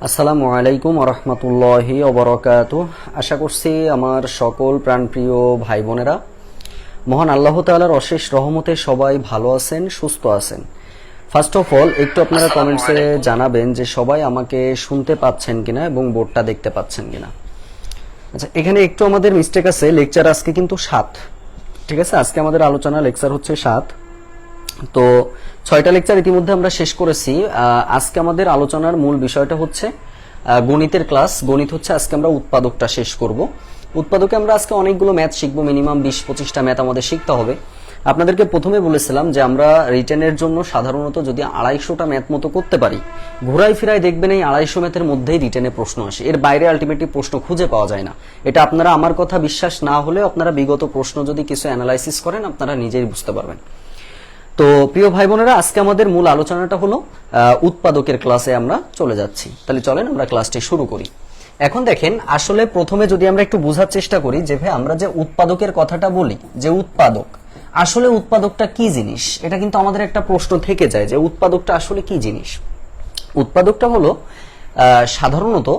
আসসালামু আলাইকুম রহমতুল্লাহি ওবরাকাতুহ। আশা করছি আমার সকল প্রাণপ্রিয় ভাই বোনেরা মহান আল্লাহ তাআলার অশেষ রহমতে সবাই ভালো আছেন, সুস্থ আছেন। ফার্স্ট অফ অল একটু আপনারা কমেন্টসে জানাবেন যে সবাই আমাকে শুনতে পাচ্ছেন কিনা এবং বোর্ডটা দেখতে পাচ্ছেন কিনা। আচ্ছা, এখানে একটু আমাদের মিস্টেক আছে। লেকচার আজকে কিন্তু 7, ঠিক আছে? আজকে আমাদের আলোচনা লেকচার হচ্ছে 7। তো 6টা লেকচার ইতিমধ্যে আমরা শেষ করেছি। আজকে আমাদের আলোচনার মূল বিষয়টা হচ্ছে গণিতের ক্লাস। গণিত হচ্ছে আজকে আমরা উৎপাদকটা শেষ করব। উৎপাদকে আমরা আজকে অনেকগুলো ম্যাথ শিখবো, মিনিমাম 20-25টা ম্যাথ আমাদের শিখতে হবে। আপনাদেরকে প্রথমে বলেছিলাম যে আমরা রিটেনের জন্য সাধারণত যদি 250টা ম্যাথ মতো করতে পারি, ঘোরাই ফিরাই দেখবেন এই 250 ম্যাথের মধ্যেই রিটেনে প্রশ্ন আসে, এর বাইরে আলটিমেটলি প্রশ্ন খুঁজে পাওয়া যায় না। এটা আপনারা আমার কথা বিশ্বাস না হলেও আপনারা বিগত প্রশ্ন যদি কিছু অ্যানালাইসিস করেন আপনারা নিজেই বুঝতে পারবেন। তো প্রিয় ভাই বোনেরা, আজকে আমাদের মূল আলোচনাটা হলো উৎপাদকের ক্লাসে আমরা চলে যাচ্ছি। তাহলে চলেন আমরা ক্লাসটি শুরু করি। এখন দেখেন, আসলে প্রথমে যদি আমরা একটু বোঝার চেষ্টা করি যে ভাই আমরা যে উৎপাদকের কথাটা বলি, যে উৎপাদক, আসলে উৎপাদকটা কি জিনিস, এটা কিন্তু আমাদের একটা প্রশ্ন থেকে যায় যে উৎপাদকটা আসলে কি জিনিস। উৎপাদকটা হলো সাধারণত,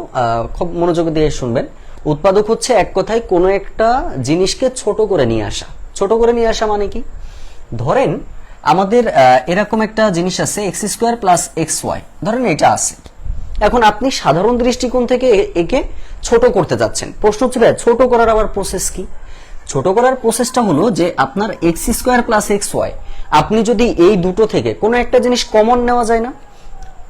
খুব মনোযোগ দিয়ে শুনবেন, উৎপাদক হচ্ছে এক কথায় কোনো একটা জিনিসকে ছোট করে নিয়ে আসা। ছোট করে নিয়ে আসা মানে কি? ধরেন আমাদের এরকম একটা জিনিস আছে x² + xy, ধরেন এটা আছে। এখন আপনি সাধারণ দৃষ্টিকোণ থেকে একে ছোট করতে যাচ্ছেন। প্রশ্ন হচ্ছে ভাই ছোট করার আবার প্রসেস কি? ছোট করার প্রসেসটা হলো যে আপনার x² + xy, আপনি যদি এই দুটো থেকে কোনো একটা জিনিস কমন নেওয়া যায় না?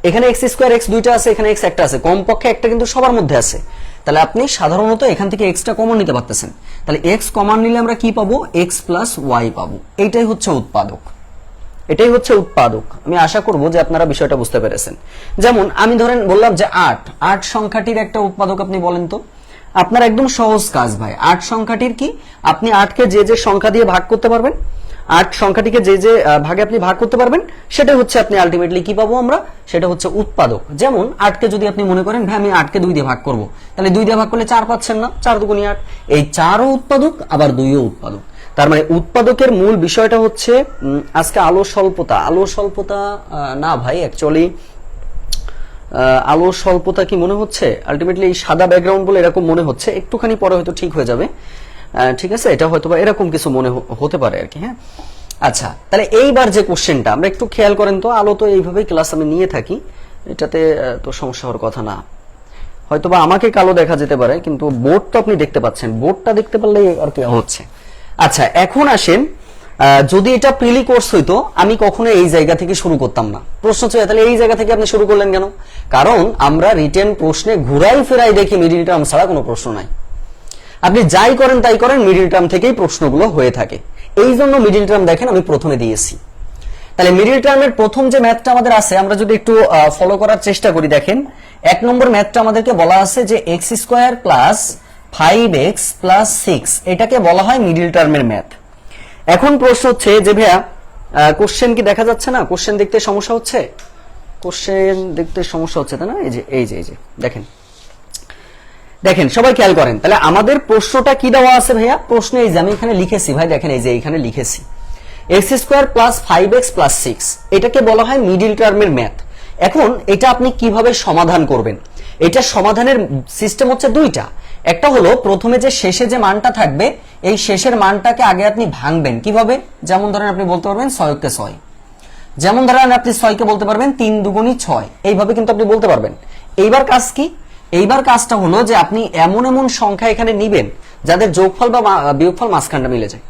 এখানে x² x দুইটা আছে, এখানে x একটা আছে, কমপক্ষে একটা কিন্তু সবার মধ্যে আছে। তাহলে আপনি সাধারণত এখান থেকে xটা কমন নিতে পারতেছেন। তাহলে x কমন নিলে আমরা কি পাবো? x + y পাবো। এইটাই হচ্ছে উৎপাদক। এটাই হচ্ছে উৎপাদক। আমি আশা করব যে আপনারা বিষয়টা বুঝতে পেরেছেন। যেমন আমি ধরেন বললাম যে 8 সংখ্যাটির একটা উৎপাদক আপনি বলেন তো। আপনার একদম সহজ কাজ ভাই, 8 সংখ্যাটির কি? আপনি 8কে যে যে সংখ্যা দিয়ে ভাগ করতে পারবেন, 8 সংখ্যাটিকে যে যে ভাগে আপনি ভাগ করতে পারবেন, সেটা হচ্ছে আপনি আলটিমেটলি কি পাবো আমরা? সেটা হচ্ছে উৎপাদক। যেমন 8কে যদি আপনি মনে করেন ভাই আমি 8কে 2 দিয়ে ভাগ করব, তাহলে 2 দিয়ে ভাগ করলে 4 পাচ্ছেন না? 4 দুগুণে 8। এই 4ও উৎপাদক, আবার 2ও উৎপাদক। তার মানে উৎপাদকের মূল বিষয়টা হচ্ছে আজকে আলো স্বল্পতা না ভাই, অ্যাকচুয়ালি আলো স্বল্পতা কি মনে হচ্ছে? আলটিমেটলি এই সাদা ব্যাকগ্রাউন্ড বলে এরকম মনে হচ্ছে, একটুখানি পরে হয়তো ঠিক হয়ে যাবে। ঠিক আছে, এটা হয়তো বা এরকম কিছু মনে হতে পারে আর কি। হ্যাঁ, আচ্ছা, তাহলে এইবার যে কোশ্চেনটা আমরা একটু খেয়াল করেন তো। আলো তো এইভাবেই ক্লাস আমি নিয়ে থাকি, এটাতে তো সমস্যা হওয়ার কথা না। হয়তোবা আমাকে কালো দেখা যেতে পারে, কিন্তু বোর্ড তো আপনি দেখতে পাচ্ছেন, বোর্ডটা দেখতে পারলেই আর কি হচ্ছে। আচ্ছা, এখন আসেন, যদি এটা প্রিলি কোর্স হইতো আমি কখনো এই জায়গা থেকে শুরু করতাম না। প্রশ্ন হচ্ছে তাহলে এই জায়গা থেকে আপনি শুরু করলেন কেন? কারণ আমরা রিটেন প্রশ্নে ঘুরাই ফেরাই দেখি মিডিল টার্ম ছাড়া কোনো প্রশ্ন নাই। আপনি যাই করেন তাই করেন, মিডিল টার্ম থেকেই প্রশ্নগুলো হয়ে থাকে। এই জন্য মিডিল টার্ম দেখেন আমি প্রথমে দিয়েছি। তাহলে মিডিল টার্মের প্রথম যে ম্যাথটা আমাদের আছে, আমরা যদি একটু ফলো করার চেষ্টা করি, দেখেন 1 নম্বর ম্যাথটা আমাদেরকে বলা আছে যে x² + 5x + 6, এটাকে বলা হয় মিডিল টার্মের ম্যাথ। এখন প্রশ্ন হচ্ছে যে ভাইয়া কোশ্চেন কি দেখা যাচ্ছে না? কোশ্চেন দেখতে সমস্যা হচ্ছে? কোশ্চেন দেখতে সমস্যা হচ্ছে তাই না? এই যে দেখেন, দেখেন সবাই খেয়াল করেন। তাহলে আমাদের প্রশ্নটা কি দেওয়া আছে ভাইয়া? প্রশ্ন এই যে আমি এখানে লিখেছি ভাই, দেখেন এই যে এখানে লিখেছি x² + 5x + 6, এটাকে বলা হয় মিডিল টার্মের ম্যাথ। এখন এটা আপনি কিভাবে সমাধান করবেন? এটা সমাধানের সিস্টেম হচ্ছে দুইটা। একটা হলো প্রথমে যে শেষে যে মানটা থাকবে, এই শেষের মানটাকে আগে আপনি ভাঙবেন। কিভাবে? যেমন ধরেন আপনি বলতে পারবেন 6 কে 6, যেমন ধরেন আপনি 6 কে বলতে পারবেন 3 দুগুণী 6, এইভাবে কিন্তু আপনি বলতে পারবেন। এইবার কাজ কি? এইবার কাজটা হলো যে আপনি এমন এমন সংখ্যা এখানে নিবেন যাদের যোগফল বা বিয়োগফল মাঝখানটা মিলে যায়।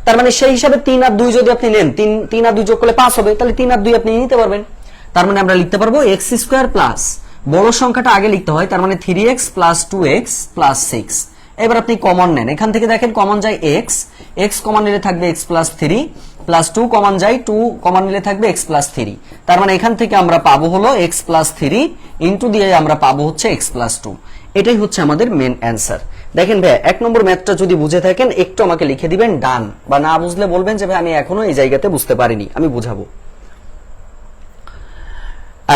তার মানে সেই হিসাবে 3 আর 2 যদি আপনি নেন, 3 আর 2 যোগ করলে 5 হবে, তাহলে 3 আর 2 আপনি নিতে পারবেন। তার মানে আমরা লিখতে পারবো x² প্লাস বড় সংখ্যাটা আগে লিখতে হয়, তার মানে 3x + 2x + 6। এবার আপনি কমন নেন, এখান থেকে দেখেন কমন যায় x কমন নিলে থাকবে x + 3 + 2 কমন যায়, 2 কমন নিলে থাকবে x + 3। তার মানে এখান থেকে আমরা পাবো হলো x + 3 ইনটু দিয়ে আমরা পাবো হচ্ছে x + 2। এটাই হচ্ছে আমাদের মেন অ্যান্সার। দেখেন ভাই 1 নম্বর ম্যাথটা যদি বুঝে থাকেন একটু আমাকে লিখে দিবেন ডান, বা না বুঝলে বলবেন যে ভাই আমি এখনো এই জায়গাতে বুঝতে পারিনি, আমি বুঝাবো।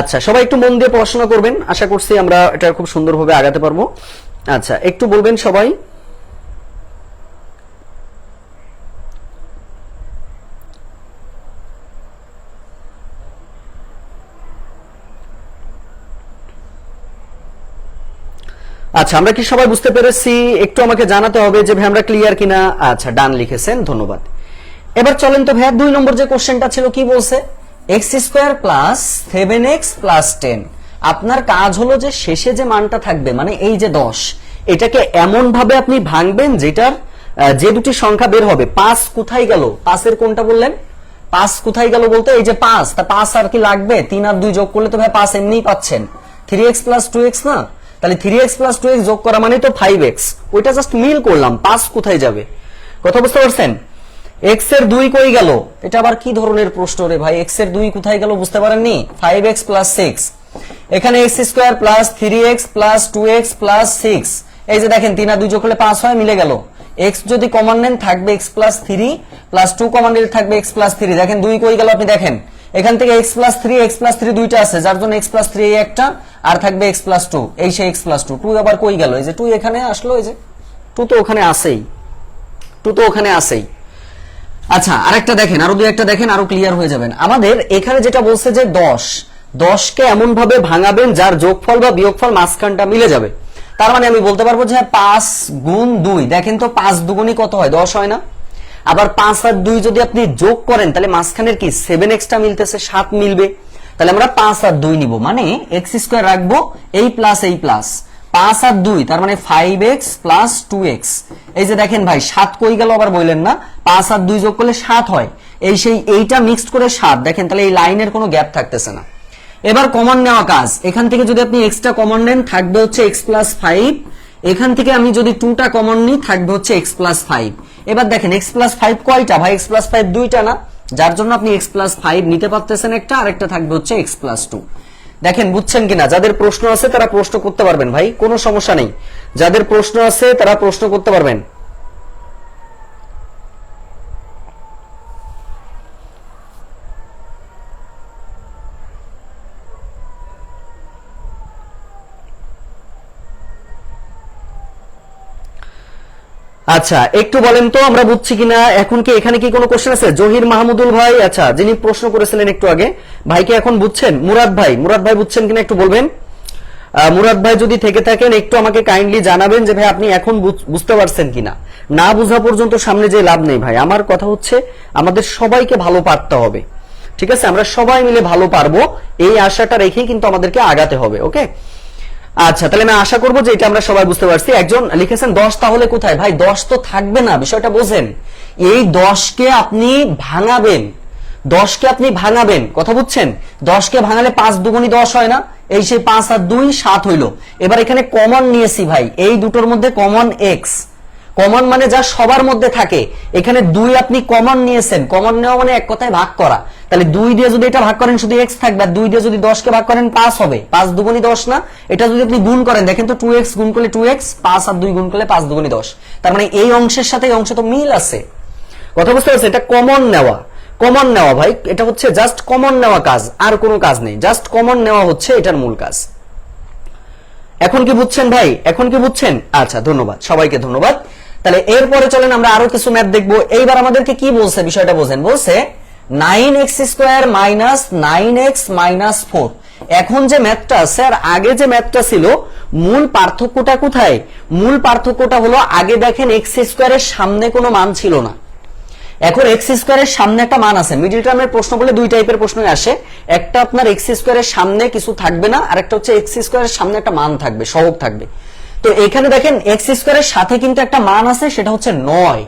আচ্ছা, সবাই একটু মন দিয়ে পড়াশোনা করবেন, আশা করছি আমরা এটা খুব সুন্দরভাবে আগাতে পারবো। আচ্ছা, একটু বলবেন সবাই। আচ্ছা, আমরা কি সবাই বুঝতে পেরেছি? একটু আমাকে জানাতে হবে যে ভাই আমরা ক্লিয়ার কিনা। আচ্ছা, ডান লিখেছেন, ধন্যবাদ। এবার চলেন তো ভাইয়া 2 নম্বর যে কোশ্চেনটা ছিল কি বলছে, x² প্লাস 7x প্লাস 10। আপনার কাজ হলো যে শেষে যে মানটা থাকবে মানে এই যে 10, এটাকে এমন ভাবে আপনি ভাঙবেন যেটার যে দুটি সংখ্যা বের হবে। 5 কোথায় গেল? 5 এর কোনটা বললেন? 5 কোথায় গেল বলতে এই যে 5, তা 5 আর কি লাগবে? 3 আর 2 যোগ করলে তো ভাই 5 এমনিই পাচ্ছেন। 3x প্লাস 2x না, তাহলে 3x প্লাস 2x যোগ করা মানে তো 5x। ওইটা জাস্ট মিল করলাম, 5 কোথায় যাবে? কথা বুঝতে পারছেন? x এর 2 কই গেল? এটা আবার কি ধরনের প্রশ্ন রে ভাই? x এর 2 কোথায় গেল বুঝতে পারেননি? 5x plus 6। এখানে x² plus 3x plus 2x plus 6, এই যে দেখেন 3 আর 2 যোগ করলে 5 হয়, মিলে গেল। x যদি কমন নেন থাকবে x প্লাস 3 প্লাস 2 কমন নিলে থাকবে x প্লাস 3। দেখেন 2 কই গেল? আপনি দেখেন এখান থেকে x প্লাস 3 দুইটা আছে, যার জন্য x প্লাস 3 এই একটা, আর থাকবে x প্লাস 2, এই সেই x প্লাস 2। 2 আবার কই গেল? এই যে 2 এখানে আসলো, এই যে 2 তো ওখানে আছেই, 2 তো ওখানে আছেই। আচ্ছা, আরেকটা দেখেন, আরো দুই একটা দেখেন, আরো ক্লিয়ার হয়ে যাবেন। আমাদের এখানে যেটা বলছে যে 10কে এমন ভাবে ভাঙাবেন যার যোগফল বা বিয়োগফল মাঝখানটা মিলে যাবে। তার মানে আমি বলতে পারবো যে 5 গুণ 2, দেখেন তো 5 দুগুণই কত হয়? 10 হয় না? আবার 5 আর 2 যদি আপনি যোগ করেন তাহলে মাঝখানের কি 7x টা মিলতেছে, 7 মিলবে। তাহলে আমরা 5 আর 2 নিব, মানে x² রাখবো, এই প্লাস এই প্লাস 5 আর 2, তার মানে 5x প্লাস 2x। এই যে দেখেন ভাই 7 কই গেল আবার বললেন না? 5 আর 2 যোগ করলে 7 হয়, এই সেই এইটা মিক্সড করে 7। দেখেন তাহলে এই লাইনের কোনো গ্যাপ থাকতেছে না। এবার কমন নেওয়া কাজ, এখান থেকে যদি আপনি x টা কমন নেন থাকবে হচ্ছে x প্লাস 5, এখান থেকে আমি যদি 2 টা কমন নিই থাকবে হচ্ছে x প্লাস 5। এবার দেখেন x প্লাস 5 কয়টা ভাই? x প্লাস 5 দুইটা না, যার জন্য আপনি x প্লাস 5 নিতে পারতেছেন একটা, আর একটা থাকবে হচ্ছে x প্লাস 2। দেখেন বুঝছেন কিনা? যাদের প্রশ্ন আছে তারা প্রশ্ন করতে পারবেন ভাই, কোনো সমস্যা নেই। যাদের প্রশ্ন আছে তারা প্রশ্ন করতে পারবেন। আচ্ছা, একটু বলেন তো আমরা বুঝছি কিনা। এখন কি এখানে কি কোনো কোশ্চেন আছে? জহির মাহমুদুল ভাই, আচ্ছা যিনি প্রশ্ন করেছিলেন একটু আগে, ভাইকে এখন বুঝছেন? মুরাদ ভাই বুঝছেন কিনা একটু বলবেন। মুরাদ ভাই যদি থেকে থাকেন একটু আমাকে কাইন্ডলি জানাবেন যে ভাই আপনি এখন বুঝতে পারছেন কিনা। না বুঝা পর্যন্ত সামনে যে লাভ নেই ভাই। আমার কথা হচ্ছে আমাদের সবাইকে ভালো পারতে হবে, ঠিক আছে? আমরা সবাই মিলে ভালো পারবো, এই আশাটা রেখেই কিন্তু আমাদেরকে আগাতে হবে। ওকে, আচ্ছা তাহলে আমি আশা করবো যে এটা আমরা সবাই বুঝতে পারছি। একজন লিখেছেন 10, তাহলে কোথায় ভাই? 10 তো থাকবে না, বিষয়টা বোঝেন। এই 10কে আপনি ভাঙাবেন, 10কে আপনি ভাঙাবেন, কথা বুঝছেন? 10কে ভাঙালে 5 দুগুণী 10 হয় না, এই সেই 5 আর 2 7 হইলো। এবার এখানে কমন নিয়েছি ভাই, এই দুটোর মধ্যে কমন x, কমন মানে যা সবার মধ্যে থাকে। এখানে 2 আপনি কমন নিয়েছেন, কমন নেওয়া মানে এক কথায় ভাগ করা। তাহলে 2 দিয়ে যদি এটা ভাগ করেন শুধু x থাকবে, আর 2 দিয়ে যদি 10কে ভাগ করেন 5 হবে। 5 দুগুণী 10 না? এটা যদি আপনি গুণ করেন দেখেন তো 2x গুণ করলে 2x, 5 আর 2 গুণ করলে 5 দুগুণী 10। তার মানে এই অংশের সাথে এই অংশ তো মিল আছে, কথা বুঝতে পারছেন? এটা কমন নেওয়া, কমন নেওয়া ভাই, এটা হচ্ছে জাস্ট কমন নেওয়া কাজ, আর কোনো কাজ নেই। জাস্ট কমন নেওয়া হচ্ছে এটার মূল কাজ। এখন কি বুঝছেন ভাই? এখন কি বুঝছেন? আচ্ছা, ধন্যবাদ সবাইকে, ধন্যবাদ। তাহলে এরপরে চলেন আমরা আরো কিছু ম্যাথ দেখবো। এইবার আমাদেরকে কি বলছে বিষয়টা বোঝেন। বলছে 9x² মাইনাস 9x মাইনাস 4। এখন যে ম্যাথটা আছে আর আগে যে ম্যাথটা ছিল, মূল পার্থক্যটা কোথায়? মূল পার্থক্যটা হলো আগে দেখেন x² এর সামনে কোনো মান ছিল না, এখন x² এর সামনে একটা মান আছে। মিডল টার্মের প্রশ্ন বলে দুই টাইপের প্রশ্নই আসে, একটা আপনার x² এর সামনে কিছু থাকবে না, আর একটা হচ্ছে x² এর সামনে একটা মান থাকবে, সহগ থাকবে। তো এখানে দেখেন x² এর সাথে কিন্তু একটা মান আছে, সেটা হচ্ছে 9।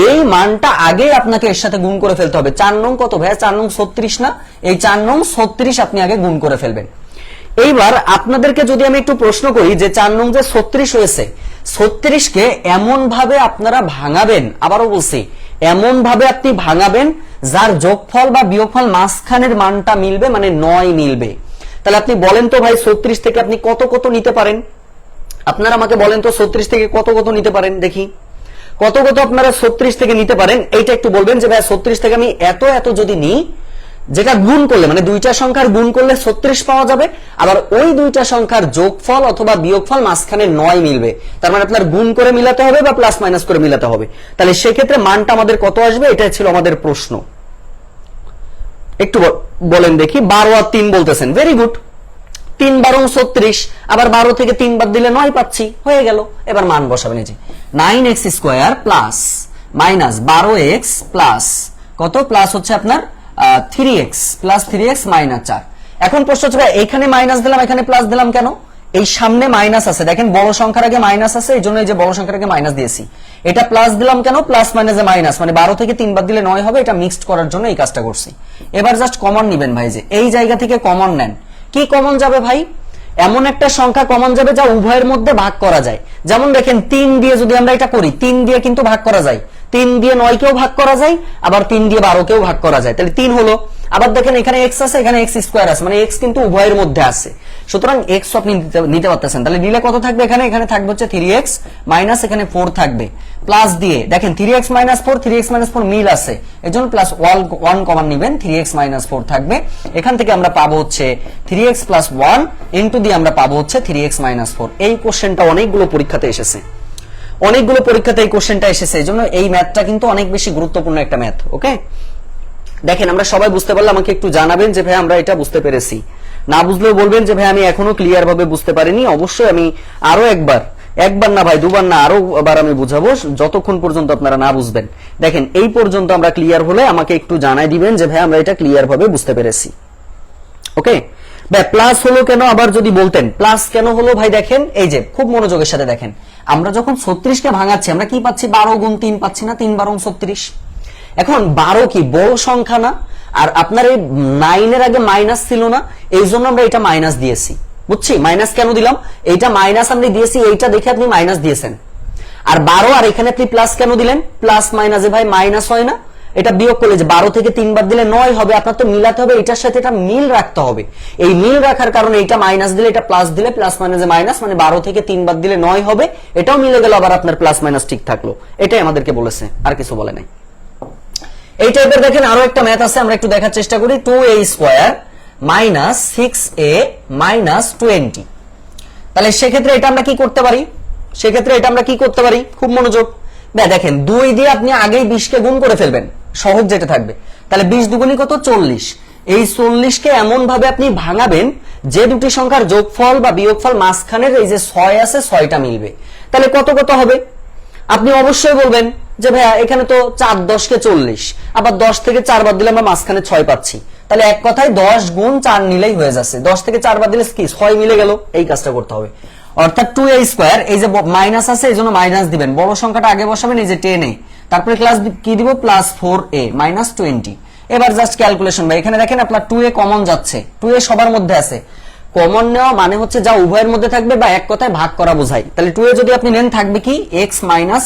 এই মানটা আগে আপনাকে এর সাথে গুণ করে ফেলতে হবে। 4 নং কত ভাই? 4 নং 36 না? এই 4 নং 36 আপনি আগে গুণ করে ফেলবেন। এইবার আপনাদেরকে যদি আমি একটু প্রশ্ন করি যে 4 নং যে 36 হয়েছে, 36কে এমন ভাবে আপনারা ভাঙাবেন, আবারও বলছি এমন ভাবে আপনি ভাঙাবেন যার যোগফল বা বিয়োগফল মাঝখানের মানটা মিলবে, মানে 9 মিলবে। তাহলে আপনি বলেন তো ভাই 36 থেকে আপনি কত কত নিতে পারেন? আপনারা আমাকে বলেন তো 36 থেকে কত কত নিতে পারেন, দেখি কত কত আপনারা 36 থেকে নিতে পারেন। এইটা একটু বলবেন যে ভাই 36 থেকে আমি এত এত যদি নিই, যেটা গুণ করলে মানে দুইটা সংখ্যার গুণ করলে 36 পাওয়া যাবে, আবার ওই দুইটা সংখ্যার যোগফল অথবা বিয়োগফল মাঝখানে 9 মিলবে। তার মানে আপনার গুণ করে মিলাতে হবে বা প্লাস মাইনাস করে মিলাতে হবে। তাহলে সেক্ষেত্রে মানটা আমাদের কত আসবে? এটাই ছিল আমাদের প্রশ্ন। একটু বলেন দেখি। 12 আর 3 বলতেছেন, ভেরি গুড। 3 12 36, আবার 12 থেকে 3 বাদ দিলে 9 পাচ্ছি, হয়ে গেল। এবার মান বসাবেন, এই যে 9x square plus minus 12x plus কত, প্লাস হচ্ছে আপনার 3x প্লাস 3x মাইনাস 4। এখন প্রশ্ন হচ্ছে এইখানে মাইনাস দিলাম, এখানে প্লাস দিলাম কেন? এই সামনে মাইনাস আছে, দেখেন বড় সংখ্যার আগে মাইনাস আছে, এই জন্য এই যে বড় সংখ্যার আগে মাইনাস দিয়েছি। এটা প্লাস দিলাম কেন? প্লাস মাইনাসে মাইনাস, মানে 12 থেকে 3 বাদ দিলে 9 হবে, এটা মিক্সড করার জন্য এই কাজটা করছি। এবার জাস্ট কমন নিবেন ভাই, যে এই জায়গা থেকে কমন নেন। কি কমন যাবে ভাই? এমন একটা সংখ্যা কমন যাবে যা উভয়ের মধ্যে ভাগ করা যায়। যেমন দেখেন 3 দিয়ে যদি আমরা এটা করি, 3 দিয়ে কিন্তু ভাগ করা যায়, 3 দিয়ে 9 কেও ভাগ করা যায়, আবার 3 দিয়ে 12 কেও ভাগ করা যায়, তাহলে 3 হলো। আবার দেখেন এখানে x আছে, এখানে x স্কয়ার আছে, মানে x কিন্তু উভয়ের মধ্যে আছে, সুতরাং x আপনি নিতে পারতেছেন। তাহলে নিলে কত থাকবে? এখানে এখানে থাকবে হচ্ছে 3x মাইনাস এখানে 4 থাকবে, প্লাস দিয়ে দেখেন 3x মাইনাস 4, 3x মাইনাস 4 মিল আছে, এজন্য প্লাস 1 কমন নেবেন, 3x মাইনাস 4 থাকবে। এখান থেকে আমরা পাবো হচ্ছে 3x প্লাস 1 ইনটু দিয়ে আমরা পাবো হচ্ছে 3x মাইনাস 4। এই কোশ্চেনটা অনেকগুলো পরীক্ষাতে এসেছে, অনেকগুলো পরীক্ষাতে এই কোশ্চেনটা এসেছে, এজন্য এই ম্যাথটা কিন্তু অনেক বেশি গুরুত্বপূর্ণ একটা ম্যাথ। ওকে, দেখেন আমরা সবাই বুঝতে পারলে আমাকে একটু জানাবেন যে ভাই আমরা এটা বুঝতে পেরেছি, না বুঝলেও বলবেন যে ভাই আমি এখনো ক্লিয়ার ভাবে বুঝতে পারিনি। অবশ্যই আমি আরো একবার না ভাই, দুবার না, আরো বার আমি বুঝাবো, যতক্ষণ পর্যন্ত আপনারা না বুঝবেন। দেখেন এই পর্যন্ত আমরা ক্লিয়ার হলে আমাকে একটু জানাই দিবেন যে ভাই আমরা এটা ক্লিয়ার ভাবে বুঝতে পেরেছি। ওকে ভাই, প্লাস হলো কেন? আবার যদি বলতেন প্লাস কেন হলো ভাই, দেখেন এই যে খুব মনোযোগের সাথে দেখেন, আমরা যখন 36 কে ভাঙাচ্ছি আমরা কি পাচ্ছি? 12 গুণ 3 পাচ্ছি না, 3 12 36। এখন 12 কি বড় সংখ্যা না? আর আপনার এই 9 এর আগে মাইনাস ছিল না, এই জন্য আমরা এটা মাইনাস দিয়েছি। বুঝছি মাইনাস কেন দিলাম? এইটা মাইনাস আমি দিয়েছি, এইটা দেখে আপনি মাইনাস দিয়েছেন। আর 12 আর এখানে আপনি প্লাস কেন দিলেন? প্লাস মাইনাসে ভাই মাইনাস হয় না, এটা বিয়োগ করলে যে 12 থেকে 3 বাদ দিলে 9 হবে, আপনার তো মিলাতে হবে, এটার সাথে এটা মিল রাখতে হবে। এই মিল রাখার কারণে এটা মাইনাস দিলে এটা প্লাস দিলে, প্লাস মাইনাসে মাইনাস, মানে 12 থেকে 3 বাদ দিলে 9 হবে, এটাও মিলে গেল, আবার আপনার প্লাস মাইনাস ঠিক থাকলো। এটাই আমাদেরকে বলেছে, আর কিছু বলে নাই। এই টাইপের দেখেন আরো একটা ম্যাথ আছে, আমরা একটু দেখার চেষ্টা করি। 2a square minus 6a minus 20। তাহলে সেক্ষেত্রে এটা আমরা কি করতে পারি? খুব মনোযোগ। দেখেন 2 দিয়ে আপনি আগেই 20 কে গুণ করে ফেলবেন, সহজ যেটা থাকবে। তাহলে 20 দুগুণী কত? 40। এই 40 কে এমন ভাবে আপনি ভাঙাবেন যে দুটি সংখ্যার যোগফল বা বিয়োগফল মাঝখানের এই যে 6 আছে, 6টা মিলবে। তাহলে কত কত হবে? আপনি অবশ্যই বলবেন যে ভাইয়া এখানে তো 4 10 কে 40, আবার 10 থেকে 4 বাদ দিলে আমরা মাঝখানে 6 পাচ্ছি, তাহলে এক কথায় 10 গুণ 4 নিলেই হয়ে যাচ্ছে। 10 থেকে 4 বাদ দিলে কি 6 মিলে গেল, এই কাজটা করতে হবে। অর্থাৎ 2a স্কয়ার, এই যে মাইনাস আছে এই জন্য মাইনাস দিবেন, বড় সংখ্যাটা আগে বসাবেন, এই যে 10a, তারপরে ক্লাস কি দিব? Plus 4a minus 20। এবার জাস্ট ক্যালকুলেশন ভাই, এখানে দেখেন আপনার 2a কমন যাচ্ছে, 2a সবার মধ্যে আছে। কমন নেওয়া মানে হচ্ছে যা উভয়ের মধ্যে থাকবে বা এক কথায় ভাগ করা বোঝায়। তাহলে 2a যদি আপনি নেন থাকবে কি? x মাইনাস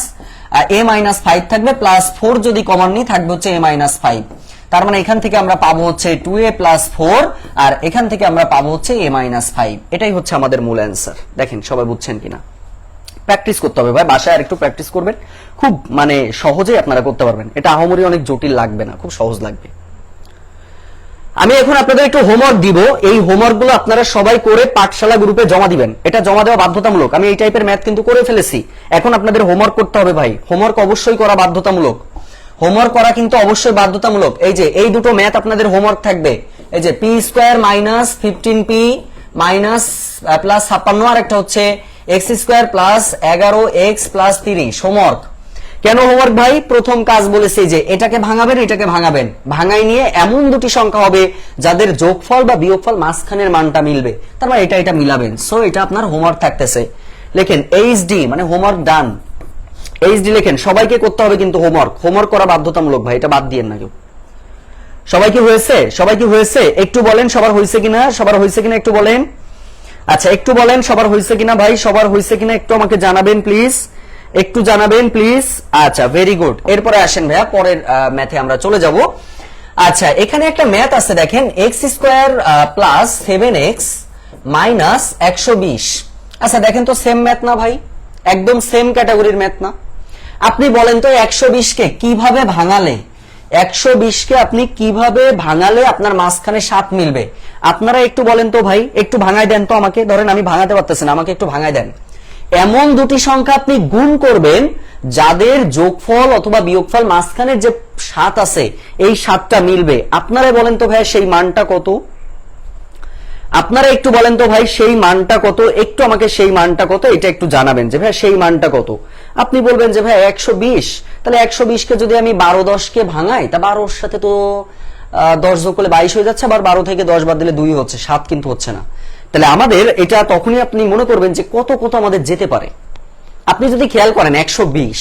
a মাইনাস 5 থাকবে, প্লাস 4 যদি কমন নিই থাকবে হচ্ছে a মাইনাস 5। তার মানে এখান থেকে আমরা পাবো হচ্ছে 2a প্লাস 4, আর এখান থেকে আমরা পাবো হচ্ছে a মাইনাস 5। এটাই হচ্ছে আমাদের মূল অ্যান্সার। দেখেন সবাই বুঝছেন কিনা? প্র্যাকটিস করতে হবে ভাই, বাসায় আর একটু প্র্যাকটিস করবেন, খুব মানে সহজেই আপনারা করতে পারবেন। এটা আহামরি অনেক জটিল লাগবে না, খুব সহজ লাগবে। আমি এখন আপনাদের একটু হোমওয়ার্ক দিব, এই হোমওয়ার্কগুলো আপনারা সবাই করে পাঠশালা গ্রুপে জমা দিবেন। এটা জমা দেওয়া বাধ্যতামূলক। আমি এই টাইপের ম্যাথ কিন্তু করে ফেলেছি, এখন আপনাদের হোমওয়ার্ক করতে হবে ভাই। হোমওয়ার্ক অবশ্যই করা বাধ্যতামূলক, হোমওয়ার্ক করা কিন্তু অবশ্যই বাধ্যতামূলক। এই যে এই দুটো ম্যাথ আপনাদের হোমওয়ার্ক থাকবে, এই যে P square minus 15p minus plus 56, আর একটা হচ্ছে x square plus 11x plus 30 homework. কেন হোমওয়ার্ক ভাই? প্রথম কাজ বলেছি যে এটাকে ভাঙাবেন, এটাকে ভাঙাবেন, ভাঙাই নিয়ে এমন দুটি সংখ্যা হবে যাদের যোগফল বা বিয়োগফল মাঝখানের মানটা মিলবে, তার মানে এটা এটা মিলাবেন। সো এটা আপনার হোমওয়ার্ক থাকতেছে। লেখেন এইচডি মানে হোমওয়ার্ক ডান, এইচডি লেখেন। সবাইকে করতে হবে কিন্তু হোমওয়ার্ক করা বাধ্যতামূলক ভাই, এটা বাদ দিয়েন না কেউ। সবাই কি হয়েছে? একটু বলেন সবার হয়েছে কিনা, একটু বলেন। আচ্ছা একটু বলেন সবার হয়েছে কিনা ভাই, সবার হয়েছে কিনা একটু আমাকে জানাবেন প্লিজ, একটু জানাবেন প্লিজ। আচ্ছা ভেরি গুড। এরপরে আসেন ভাইয়া পরের ম্যাথে আমরা চলে যাব। আচ্ছা এখানে একটা ম্যাথ আছে দেখেন, X square plus 7x minus 120। আচ্ছা দেখেন তো সেম ম্যাথ না ভাই? একদম সেম ক্যাটাগরির ম্যাথ না? আপনি বলেন তো 120 কে কিভাবে ভাঙালে, 120 কে আপনি কিভাবে ভাঙালে আপনার মাঝখানে 7 মিলবে? আপনারা একটু বলেন তো ভাই, একটু ভাঙাই দেন তো আমাকে। ধরেন আমি ভাঙাতে পারতেছি না, আমাকে একটু ভাঙাই দেন। এমন দুটি সংখ্যা আপনি গুণ করবেন যাদের যোগফল অথবা বিয়োগফল মাঝখানের যে 7 আছে এই 7টা মিলবে। আপনারা বলেন তো ভাই সেই মানটা কত? আপনারা একটু বলেন তো ভাই সেই মানটা কত, একটু আমাকে সেই মানটা কত এটা একটু জানাবেন যে ভাই সেই মানটা কত। আপনি বলবেন যে ভাই 120, তাহলে 120 কে যদি আমি 12 10 কে ভাঙাই, তা 12 এর সাথে তো 10 যোগ করলে 22 হয়ে যাচ্ছে, আবার 12 থেকে 10 বাদ দিলে 2 হচ্ছে, 7 কিন্তু হচ্ছে না। তাহলে আমাদের এটা তখনই আপনি মনে করবেন যে কত কত আমাদের যেতে পারে। আপনি যদি খেয়াল করেন 120,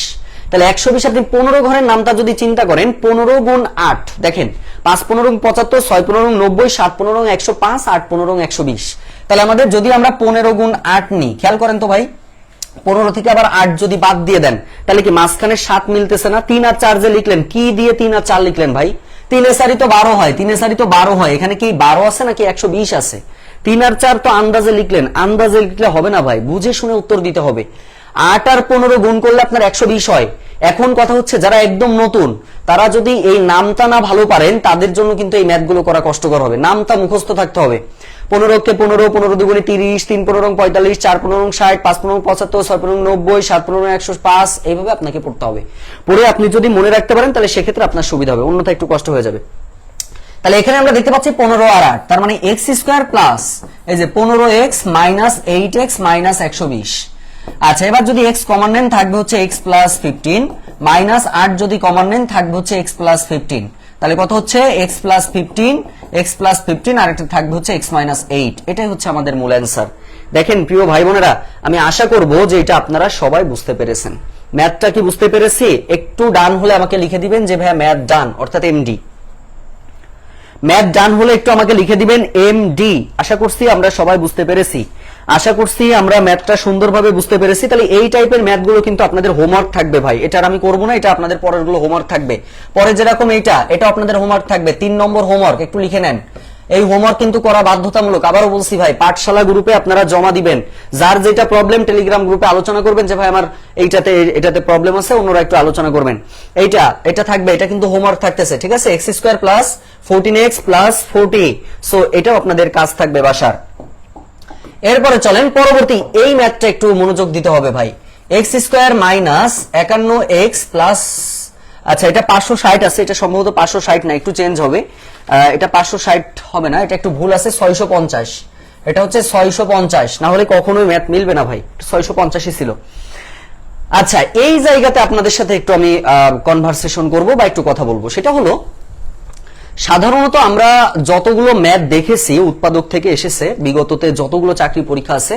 তাহলে 120 আপনি 15 ঘরের নামটা যদি চিন্তা করেন, 15 গুণ 8, দেখেন 5 15 75, 6 15 90, 7 15 105, 8 15 120। তাহলে আমাদের যদি আমরা 15 গুণ 8 নিই, খেয়াল করেন তো ভাই, 15 থেকে আবার 8 যদি বাদ দিয়ে দেন, তাহলে কি মাঝখানে 7 মিলতেছে না? 3 আর 4 যে লিখলেন, কি দিয়ে 3 আর 4 লিখলেন ভাই? 3 এর সারি তো 12 হয়, 3 এর সারি তো 12 হয়, এখানে কি 12 আছে নাকি 120 আছে? 3 আর 4 তো আন্দাজে লিখলেন, আন্দাজে লিখলে হবে না ভাই, বুঝে শুনে উত্তর দিতে হবে। 8 আর 15 গুণ করলে আপনার 120 হয়। এখন কথা হচ্ছে যারা একদম নতুন, তারা যদি এই নামটা না ভালো পারেন, তাদের জন্য কিন্তু এই ম্যাথগুলো করা কষ্টকর হবে। নামটা মুখস্থ থাকতে হবে। 15 কে 15, 15 দুগুণে 30, 3 15 45, 4 15 60, 5 15 75, 6 15 90, 7 15 105, এইভাবে আপনাকে পড়তে হবে। পড়ে আপনি যদি মনে রাখতে পারেন তাহলে সেক্ষেত্রে আপনার সুবিধা হবে, অন্যথায় একটু কষ্ট হয়ে যাবে। তাহলে এখানে আমরা দেখতে পাচ্ছি 15 আর 8, তার মানে x স্কয়ার প্লাস এই যে 15x মাইনাস 8x মাইনাস 120। আচ্ছা, এবার যদি x কমন নেন থাকবে হচ্ছে x প্লাস 15, মাইনাস 8 যদি কমন নেন থাকবে হচ্ছে x প্লাস 15। তাহলে কত হচ্ছে x প্লাস 15, x প্লাস 15, আর একটা থাকবে হচ্ছে x মাইনাস 8। এটাই হচ্ছে আমাদের মূল অ্যান্সার। দেখেন প্রিয় ভাই বোনেরা, আমি আশা করব যে এটা আপনারা সবাই বুঝতে পেরেছেন। ম্যাথটা কি বুঝতে পেরেছি? একটু ডান হলে আমাকে লিখে দিবেন যে ভাইয়া ম্যাথ ডান, অর্থাৎ এমডি। ম্যাথ ডান হলে একটু আমাকে লিখে দিবেন এমডি। আশা করছি আমরা সবাই বুঝতে পেরেছি, আশা করছি আমরা ম্যাথটা সুন্দরভাবে বুঝতে পেরেছি। তাহলে এই টাইপের ম্যাথগুলো কিন্তু আপনাদের হোমওয়ার্ক থাকবে ভাই, এটা আমি করব না, এটা আপনাদের পরের গুলো হোমওয়ার্ক থাকবে। পরে যেরকম এটা আপনাদের হোমওয়ার্ক থাকবে, 3 নম্বর হোমওয়ার্ক, একটু লিখে নেন। এই হোমওয়ার্ক কিন্তু করা বাধ্যতামূলক। আবারও বলছি ভাই, পাঠশালা গ্রুপে আপনারা জমা দিবেন। যার যেটা প্রবলেম টেলিগ্রাম গ্রুপে আলোচনা করবেন যে ভাই আমার এটাতে প্রবলেম আছে, অন্যরা একটু আলোচনা করবেন। এটা থাকবে, এটা কিন্তু হোমওয়ার্ক থাকতেছে, ঠিক আছে? x square plus 14x plus 40, so এটাও আপনাদের কাজ থাকবে বাসার। এরপরে চলেন পরবর্তী এই ম্যাথটা একটু মনোযোগ দিতে হবে ভাই। x square minus 51x plus, আচ্ছা এটা 560 আছে, এটা সম্ভবত 560 না, একটু চেঞ্জ হবে। এটা 560 হবে না, এটা একটু ভুল আছে, 650। এটা হচ্ছে 650, না হলে কখনোই ম্যাথ মিলবে না ভাই, 650ই ছিল। আচ্ছা, এই জায়গাতে আপনাদের সাথে একটু আমি কনভারসেশন করব বা একটু কথা বলবো। সেটা হলো, সাধারণত আমরা যতগুলো ম্যাথ দেখেছি উৎপাদক থেকে এসেছে, বিগততে যতগুলো চাকরি পরীক্ষা আছে,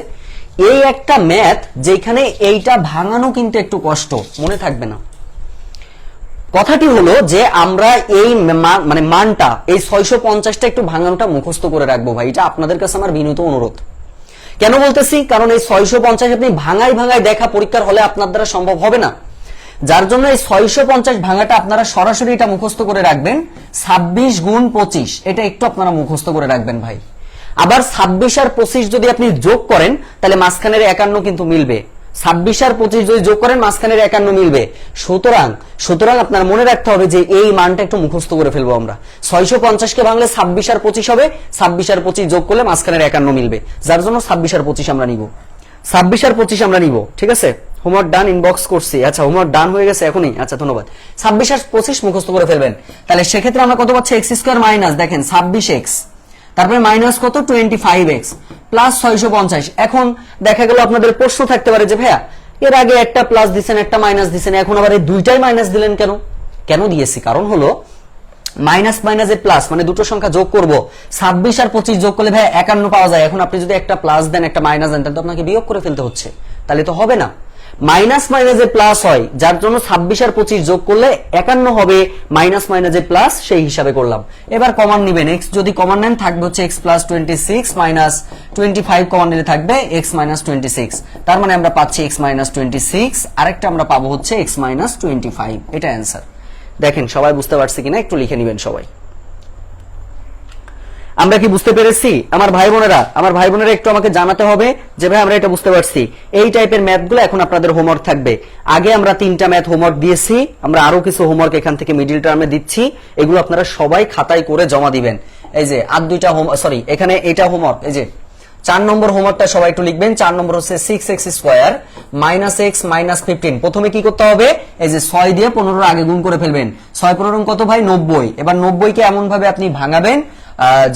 এই একটা ম্যাথ যেখানে এইটা ভাঙানো কিন্তু একটু কষ্ট, মনে থাকবে না। কথাটি হলো যে আমরা এই মানে মানটা, এই 650টা একটু ভাঙানোটা মুখস্থ করে রাখবো ভাই, এটা আপনাদের কাছে আমার বিনীত অনুরোধ। কেন বলতেছি? কারণ এই 650 আপনি ভাঙাই দেখা পরীক্ষার হলে আপনার দ্বারা সম্ভব হবে না। যার জন্য এই 650 ভাঙাটা আপনারা সরাসরি এটা মুখস্থ করে রাখবেন। 26 গুণ 25, এটা একটু আপনারা মুখস্থ করে রাখবেন ভাই। আবার 26 আর 25 যদি আপনি যোগ করেন, তাহলে মাঝখানের 51 কিন্তু মিলবে। 26 আর 25 যদি যোগ করেন, মাঝখানের 51 মিলবে। সুতরাং আপনার মনে রাখতে হবে যে এই মানটা একটু মুখস্থ করে ফেলবো আমরা। 650 কে ভাঙলে 26 আর 25 হবে, 26 আর 25 যোগ করলে মাঝখানের 51 মিলবে, যার জন্য 26 আর 25 আমরা নিব। 26 আর 25 আমরা নিব, ঠিক আছে? হোমওয়ার্ক ডান, ইনবক্স করছি। আচ্ছা, হোমওয়ার্ক ডান হয়ে গেছে এখনই, আচ্ছা ধন্যবাদ। 26 আর 25 মুখস্থ করে ফেলবেন। তাহলে সেক্ষেত্রে আমরা কত পাচ্ছি? x স্কয়ার মাইনাস, দেখেন 26x, তারপরে মাইনাস কত 25x প্লাস 650। এখন দেখা গেল আপনাদের প্রশ্ন থাকতে পারে যে ভাইয়া এর আগে একটা প্লাস দিছেন, একটা মাইনাস দিছেন, এখন আবার এই দুইটাই মাইনাস দিলেন কেন? কেন দিয়েছি? কারণ হলো মাইনাস মাইনাসে প্লাস, মানে দুটো সংখ্যা যোগ করব, 26 আর 25 যোগ করলে ভাই 51 পাওয়া যায়। এখন আপনি যদি একটা প্লাস দেন, একটা মাইনাস দেন, তাহলে তো আপনাকে বিয়োগ করে ফেলতে হচ্ছে, তাহলে তো হবে না। মাইনাস মাইনাসে প্লাস হয়, যার জন্য 26 আর 25 যোগ করলে 51 হবে, মাইনাস মাইনাসে প্লাস, সেই হিসাবে করলাম। এবার কমন নেবেন, x যদি কমন নেন থাকবে হচ্ছে x প্লাস 26 মাইনাস 25, কমন নিলে থাকবে x মাইনাস 26। তার মানে আমরা পাচ্ছি x মাইনাস 26, আরেকটা আমরা পাবো হচ্ছে x মাইনাস 25। এটা অ্যান্সার। দেখেন সবাই বুঝতে পারছি কিনা একটু লিখে নেবেন সবাই। আমরা কি বুঝতে পেরেছি? আমার ভাই বোনেরা একটু আমাকে জানাতে হবে যে ভাই আমরা এটা বুঝতে পারছি। এই টাইপের ম্যাথগুলো এখন আপনাদের হোমওয়ার্ক থাকবে। আগে আমরা 3টা ম্যাথ হোমওয়ার্ক দিয়েছি, আমরা আরো কিছু হোমওয়ার্ক এখান থেকে মিডল টার্মে দিচ্ছি, এগুলো আপনারা সবাই খাতায় করে জমা দিবেন। এই যে আর দুইটা এখানে এটা হোমওয়ার্ক, এই যে 4 নম্বর হোমওয়ার্কটা সবাই একটু লিখবেন। 4 নম্বর হচ্ছে 6x square minus x minus 15। প্রথমে কি করতে হবে? এই যে 6 দিয়ে 15 আগে গুণ করে ফেলবেন। 6 15 কত ভাই? 90। এবার 90 কে এমন ভাবে আপনি ভাঙাবেন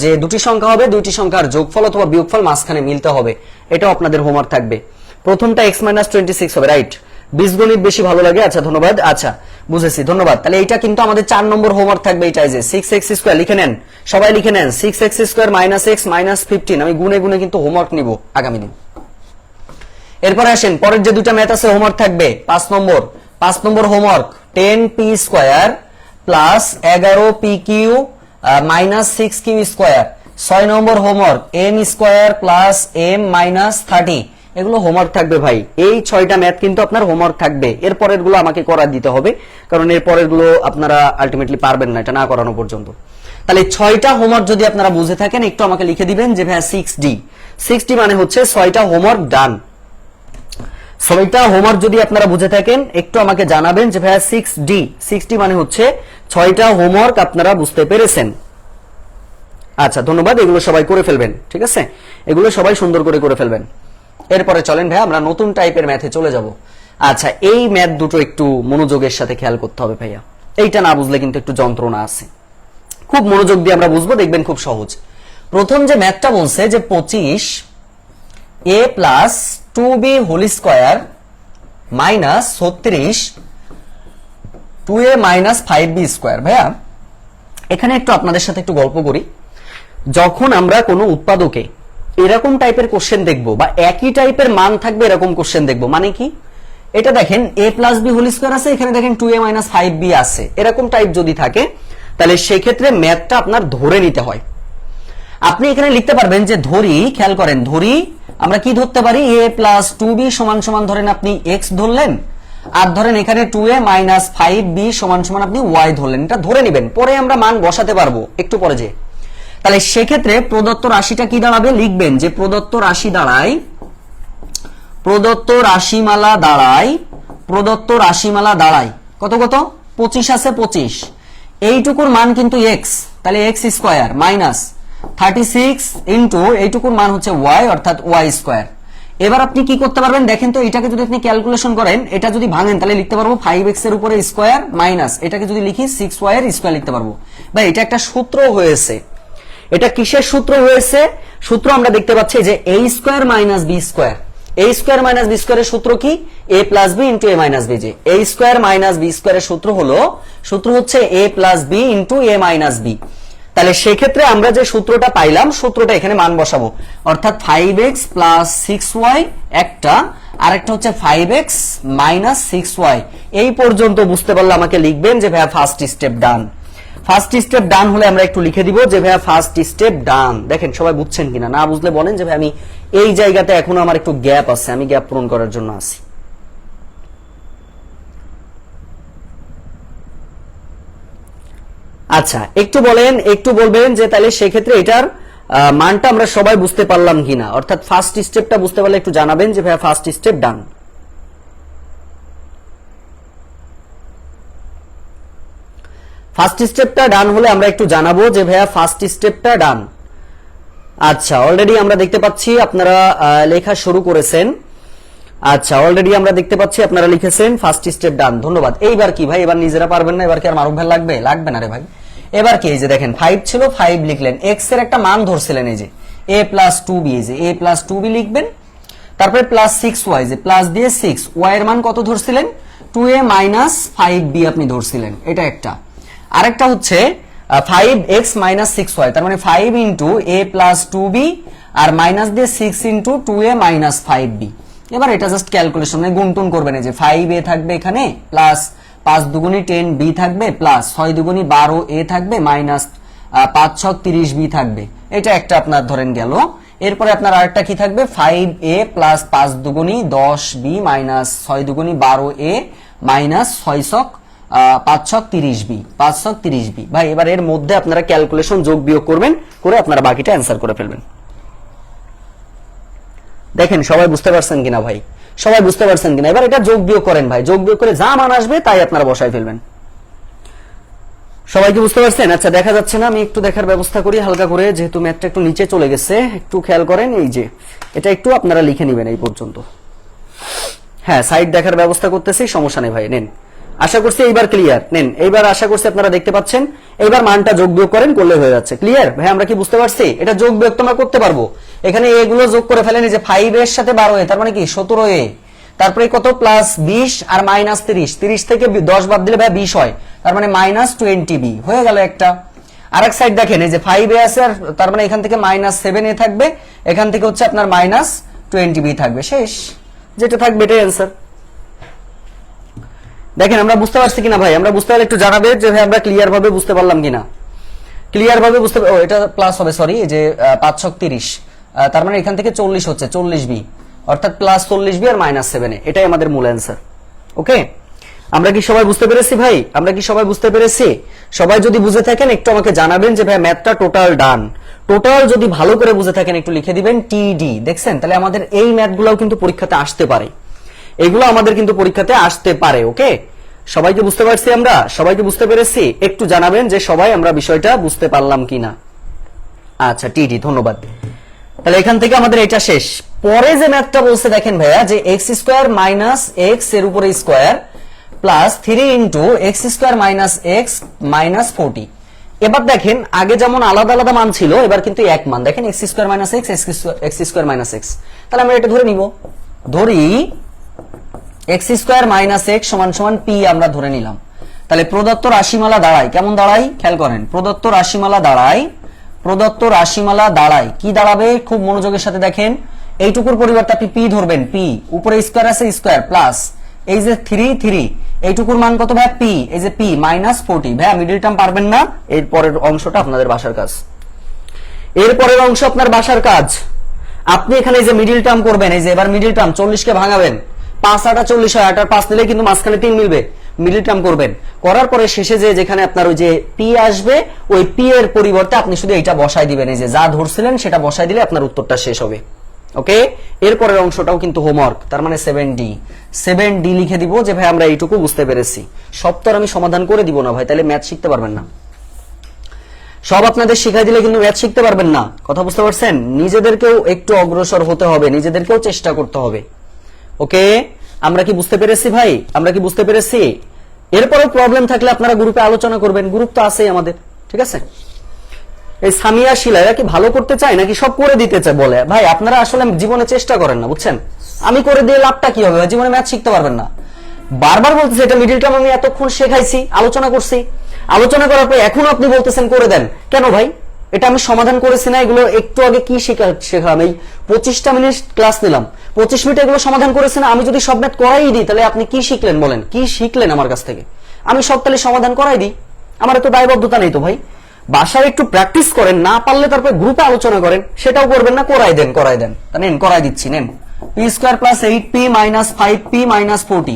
যে দুটি সংখ্যা হবে, দুইটি সংখ্যার যোগফল অথবা বিয়োগফল মাঝখানে মিলতে হবে, এটাও আপনাদের হোমওয়ার্ক থাকবে। প্রথমটা x-26 হবে, রাইট? বীজগণিত বেশি ভালো লাগে, আচ্ছা ধন্যবাদ, আচ্ছা বুঝেছি, ধন্যবাদ। তাহলে এইটা কিন্তু আমাদের 4 নম্বর হোমওয়ার্ক থাকবে, এটাই যে 6x² লিখে নেন, সবাই লিখে নেন 6x² - x - 15। আমি গুনে গুনে কিন্তু হোমওয়ার্ক নিব আগামী দিন। এরপরে আসেন পরের যে দুটো ম্যাথ আছে হোমওয়ার্ক থাকবে 5 নম্বর homework 10p² plus 11pq minus 6q²। 6 নম্বর homework m² plus m minus 30। এগুলো হোমওয়ার্ক থাকবে ভাই, এই 6টা ম্যাথ কিন্তু আপনার হোমওয়ার্ক থাকবে। এরপরের গুলো আমাকে করা দিতে হবে, কারণ এরপরের গুলো আপনারা আলটিমেটলি পারবেন না এটা না করানো পর্যন্ত। তাহলে 6টা হোমওয়ার্ক যদি আপনারা বুঝে থাকেন একটু আমাকে লিখে দিবেন যে ভাই 6D মানে হচ্ছে 6টা হোমওয়ার্ক ডান। 6টা হোমওয়ার্ক যদি আপনারা বুঝে থাকেন একটু আমাকে জানাবেন যে ভাইয়া 6D মানে হচ্ছে 6টা হোমওয়ার্ক আপনারা বুঝতে পেরেছেন। আচ্ছা ধন্যবাদ, এগুলো সবাই করে ফেলবেন, ঠিক আছে? এগুলো সবাই সুন্দর করে ফেলবেন। এরপরে চলেন ভাইয়া আমরা নতুন টাইপের ম্যাথে চলে যাব। আচ্ছা এই ম্যাথ দুটো একটু মনোযোগের সাথে খেয়াল করতে হবে ভাইয়া, এইটা না বুঝলে কিন্তু একটু যন্ত্রণা আছে। খুব মনোযোগ দিয়ে আমরা বুঝবো, দেখবেন খুব সহজ। প্রথম যে ম্যাথটা বলছে যে 25a plus 2b whole square minus 36 2a minus 5b square. ভাইয়া এখানে একটু আপনাদের সাথে একটু গল্প করি। যখন আমরা কোনো উৎপাদকে এরকম টাইপের কোশ্চেন দেখবো বা একই টাইপের মান থাকবে এরকম কোশ্চেন দেখবো, মানে কি? এটা দেখেন a plus b whole square আছে, এখানে দেখেন 2a মাইনাস 5b আছে, এরকম টাইপ যদি থাকে তাহলে সেই ক্ষেত্রে ম্যাথটা আপনার ধরে নিতে হয়। আপনি এখানে লিখতে পারবেন যে ধরি, খেয়াল করেন, ধরি আমরা কি ধরতে পারি, a প্লাস 2b সমান সমান ধরেন আপনি x ধরলেন, আর ধরেন এখানে 2a মাইনাস 5b সমান সমান আপনি y ধরলেন। এটা ধরে নেবেন, পরে আমরা মান বসাতে পারবো একটু পরে যে। তাহলে সেক্ষেত্রে প্রদত্ত রাশিটা কি দাঁড়াবে, লিখবেন যে প্রদত্ত রাশিমালা দাঁড়ায় কত 25 আছে 25, এইটুকুর মান কিন্তু x, তাহলে x স্কয়ার মাইনাস 36 ইন্টু এইটুকুর মান হচ্ছে y অর্থাৎ y স্কয়ার। এবার আপনি কি করতে পারবেন দেখেন তো, এটাকে যদি আপনি ক্যালকুলেশন করেন, এটা যদি ভাঙেন তাহলে লিখতে পারবো 5x এর উপরে স্কয়ার মাইনাস এটাকে যদি লিখি 6y এর স্কয়ার লিখতে পারবো। ভাই এটা একটা সূত্র হয়েছে। এটা কিসের সূত্র হয়েছে? সূত্র আমরা দেখতে পাচ্ছি যে a square minus b square. a square minus b স্কয়ারের সূত্র কি? a plus b into a minus b। যে a স্কয়ার মাইনাস b স্কয়ারের সূত্র হচ্ছে a plus b into a minus b। তাহলে সেই ক্ষেত্রে আমরা যে সূত্রটা পাইলাম, সূত্রটা এখানে মান বসাবো, অর্থাৎ 5x প্লাস 6y একটা, আরেকটা হচ্ছে 5x মাইনাস 6y। এই পর্যন্ত বুঝতে পারলে আমাকে লিখবেন যে ভাইয়া ফার্স্ট স্টেপ ডান। ফার্স্ট স্টেপ ডান হলে আমরা একটু লিখে দিব যে ভাইয়া ফার্স্ট স্টেপ ডান। দেখেন সবাই বুঝছেন কিনা, না বুঝলে বলেন যে ভাই আমি এই জায়গাতে এখনো আমার একটু গ্যাপ আছে, আমি গ্যাপ পূরণ করার জন্য আছি। আচ্ছা একটু বলবেন যে তাহলে সেক্ষেত্রে এটার মানটা আমরা সবাই বুঝতে পারলাম কিনা, অর্থাৎ ফার্স্ট স্টেপটা বুঝতে পারলে একটু জানাবেন যে ভাইয়া ফার্স্ট স্টেপ ডান। ফার্স্ট স্টেপটা ডান হলে আমরা একটু জানাবো যে ভাইয়া ফার্স্ট স্টেপটা ডান। আচ্ছা অলরেডি আমরা দেখতে পাচ্ছি আপনারা লেখা শুরু করেছেন। আচ্ছা অলরেডি আমরা দেখতে পাচ্ছি আপনারা লিখেছেন ফার্স্ট স্টেপ ডান, ধন্যবাদ। এইবার কি ভাই, এবার নিজেরা পারবেন না, এবার কি আর মারুফ ভাই লাগবে না রে ভাই। এবার কি, এই যে দেখেন 5 ছিল 5 লিখলেন, x এর একটা মান ধরছিলেন, এই যে a প্লাস 2b, এই যে a প্লাস 2b লিখবেন, তারপরে প্লাস 6y, যে প্লাস দিয়ে 6, y এর মান কত ধরছিলেন 2a মাইনাস 5b আপনি ধরছিলেন, এটা একটা। আরেকটা হচ্ছে 5x মাইনাস 6y, তার মানে 5 ইন্টু a প্লাস 2b আর মাইনাস দিয়ে 6 ইন্টু 2a মাইনাস 5b। এবার এটা জাস্ট ক্যালকুলেশন মানে গুণটুন করবেন, এই যে 5a থাকবে এখানে, প্লাস 5 দুগুণী 10b থাকবে, প্লাস 6 দুগুণী 12a থাকবে, মাইনাস 5 6 30b থাকবে, এটা একটা আপনার ধরেন গেল। এরপরে আপনার আরেকটা কি থাকবে 5a plus 5 দুগুণী 10b minus 6 দুগুণী 12a minus 6 ছক 5 ছক 30b, 5 ছক 30b। ভাই এবার এর মধ্যে আপনারা ক্যালকুলেশন যোগ বিয়োগ করবেন, করে আপনারা বাকিটা অ্যান্সার করে ফেলবেন। দেখেন সবাই বুঝতে পারছেন কিনা ভাই, সবাই বুঝতে পারছেন কিনা? এবার এটা যোগ বিয়োগ করেন ভাই, যোগ বিয়োগ করে যা মান আসবে তাই আপনারা বসাই ফেলবেন। সবাই কি বুঝতে পারছেন? আচ্ছা দেখা যাচ্ছে না, আমি একটু দেখার ব্যবস্থা করি হালকা করে, যেহেতু ম্যাথটা একটু নিচে চলে গেছে, একটু খেয়াল করেন। এই যে এটা একটু আপনারা লিখে নেবেন এই পর্যন্ত। হ্যাঁ সাইড দেখার ব্যবস্থা করতেছি, সমস্যা নেই ভাই, নেন। আশা করছি এইবার ক্লিয়ার। নেন এইবার আশা করছি আপনারা দেখতে পাচ্ছেন, এইবার মানটা যোগ বিয়োগ করেন, করলে হয়ে যাচ্ছে। ক্লিয়ার ভাই? আমরা কি বুঝতে পারছি? এটা যোগ বিয়োগ তো আমরা করতে পারবো। এখানে এগুলো যোগ করে ফেলেন, এই যে 5 এর সাথে 12 তার মানে কি 17 তারপরে কত প্লাস 20 আর মাইনাস 30, 30 থেকে 10 বাদ দিলে ভাই 20 হয়, তার মানে মাইনাস 20b হয়ে গেল একটা। আরেক সাইড দেখেন, এই যে 5a আছে, আর তার মানে এখান থেকে মাইনাস 7a থাকবে, এখান থেকে হচ্ছে আপনার মাইনাস 20b থাকবে, শেষ। যেটা থাকবে এটাই অ্যান্সার। দেখেন আমরা বুঝতে পারছি কিনা ভাই? আমরা বুঝতে পারলে একটু জানাবে যে ভাই আমরা ক্লিয়ার ভাবে বুঝতে পারলাম কিনা। ক্লিয়ার ভাবে বুঝতে, ও এটা প্লাস হবে, সরি, এই যে 5 ছক 30, তার মানে এখান থেকে 40 হচ্ছে, 40b, অর্থাৎ প্লাস 40b আর মাইনাস 7a, এটাই আমাদের মূল অ্যান্সার। ওকে, আমরা কি সবাই বুঝতে পেরেছি ভাই? আমরা কি সবাই বুঝতে পেরেছি? সবাই যদি বুঝে থাকেন একটু আমাকে জানাবেন যে ভাই ম্যাথটা টোটাল ডান। টোটাল যদি ভালো করে বুঝে থাকেন একটু লিখে দিবেন টিডি। দেখছেন? তাহলে আমাদের এই ম্যাথগুলোও কিন্তু পরীক্ষাতে আসতে পারে, এগুলো আমাদের কিন্তু পরীক্ষাতে আসতে পারে। ওকে, সবাইকে বুঝতে পারছি আমরা? সবাইকে বুঝতে পেরেছি? একটু জানাবেন যে সবাই আমরা বিষয়টা বুঝতে পারলাম কিনা। আচ্ছা টিডি, ধন্যবাদ। তাহলে এখান থেকে আমাদের এটা শেষ। পরে যে ম্যাথটা বলছে দেখেন ভাইয়া, যে এক্স স্কোয়ার মাইনাস এক্স এর উপরে square plus 3 into X square minus X minus 40। এবার দেখেন আগে যেমন আলাদা আলাদা মান ছিল, এবার কিন্তু এক মান। দেখেন X square minus x, x square minus x. তাহলে আমরা এটা ধরে নিব, ধরি এক্স স্কোয়ার মাইনাস এক্স সমান সমান পি আমরা ধরে নিলাম। তাহলে প্রদত্ত রাশিমালা দাঁড়ায় কেমন দাঁড়ায় খেয়াল করেন। প্রদত্ত রাশিমালা দাঁড়ায়, প্রদত্ত রাশিমালা দাঁড়ায় কি দাঁড়াবে খুব মনোযোগের সাথে দেখেন। এইটুকুর পরিবর্তে আপনি পি ধরবেন, পি উপরে স্কোয়ার আছে স্কোয়ার প্লাস এই যে 3 এইটুকুর মান কত ভাই? পি, এই যে পি মাইনাস 40। ভাই মিডল টার্ম পারবেন না, এর পরের অংশটা আপনাদের বাসার কাজ। এর পরের অংশ আপনার বাসার কাজ। আপনি এখানে এই যে মিডল টার্ম করবেন, এই যে এবার মিডল টার্ম 40 কে ভাঙাবেন, 5 8 40 হয়, 8 আর 5 নিলে কিন্তু মাঝখানে 3 মিলবে। মিডল টার্ম করবেন, করার পরে শেষে যে যেখানে আপনার ওই যে পি আসবে, ওই পি এর পরিবর্তে আপনি শুধু এইটা বসাই দিবেন, এই যে যা ধরছিলেন সেটা বসাই দিলে আপনার উত্তরটা শেষ হবে। ওকে, এরপরের অংশটাও কিন্তু হোমওয়ার্ক, তার মানে 7D লিখে দিব যে ভাই আমরা এইটুকু বুঝতে পেরেছি। সব তো আর আমি সমাধান করে দিব না ভাই, তাহলে ম্যাথ শিখতে পারবেন না। সব আপনাদের শিখাই দিলে কিন্তু ম্যাথ শিখতে পারবেন না, কথা বুঝতে পারছেন? নিজেদেরকেও একটু অগ্রসর হতে হবে, নিজেদেরকেও চেষ্টা করতে হবে। ওকে, আমরা কি বুঝতে পেরেছি ভাই? আমরা কি বুঝতে পেরেছি? এরপরে প্রবলেম থাকলে আপনারা গ্রুপে আলোচনা করবেন, গ্রুপ তো আছেই আমাদের, ঠিক আছে? এই সামিয়া শিলা এরা কি ভালো করতে চায় নাকি সব করে দিতে চায়? বলে ভাই আপনারা আসলে জীবনে চেষ্টা করেন না, বুঝছেন? আমি করে দিয়ে লাভটা কি হবে? জীবনে ম্যাথ শিখতে পারবেন না। বারবার বলতেছি এটা মিডল টার্ম আমি এতক্ষণ শেখাইছি, আলোচনা করছি, আলোচনা করার পর এখন আপনি বলতেছেন করে দেন কেন ভাই? এটা আমি সমাধান করেছি না? এগুলো একটু আগে কি শেখালাম? এই 25টা মিনিট ক্লাস নিলাম, 25 মিনিট এগুলো সমাধান করেছি না? আমি যদি সব ম্যাথ করাই দিই তাহলে আপনি কি শিখলেন বলেন? কি শিখলেন আমার কাছ থেকে? আমি সব তাহলে সমাধান করাই দিই, আমার তো দায়বদ্ধতা নেই তো ভাই। বাসায় একটু প্র্যাকটিস করেন, না পারলে তারপর গ্রুপে আলোচনা করেন, সেটাও করবেন না। করাই দেন, নেন করাই দিচ্ছি, নেন। P square plus 8p minus 5p minus 40।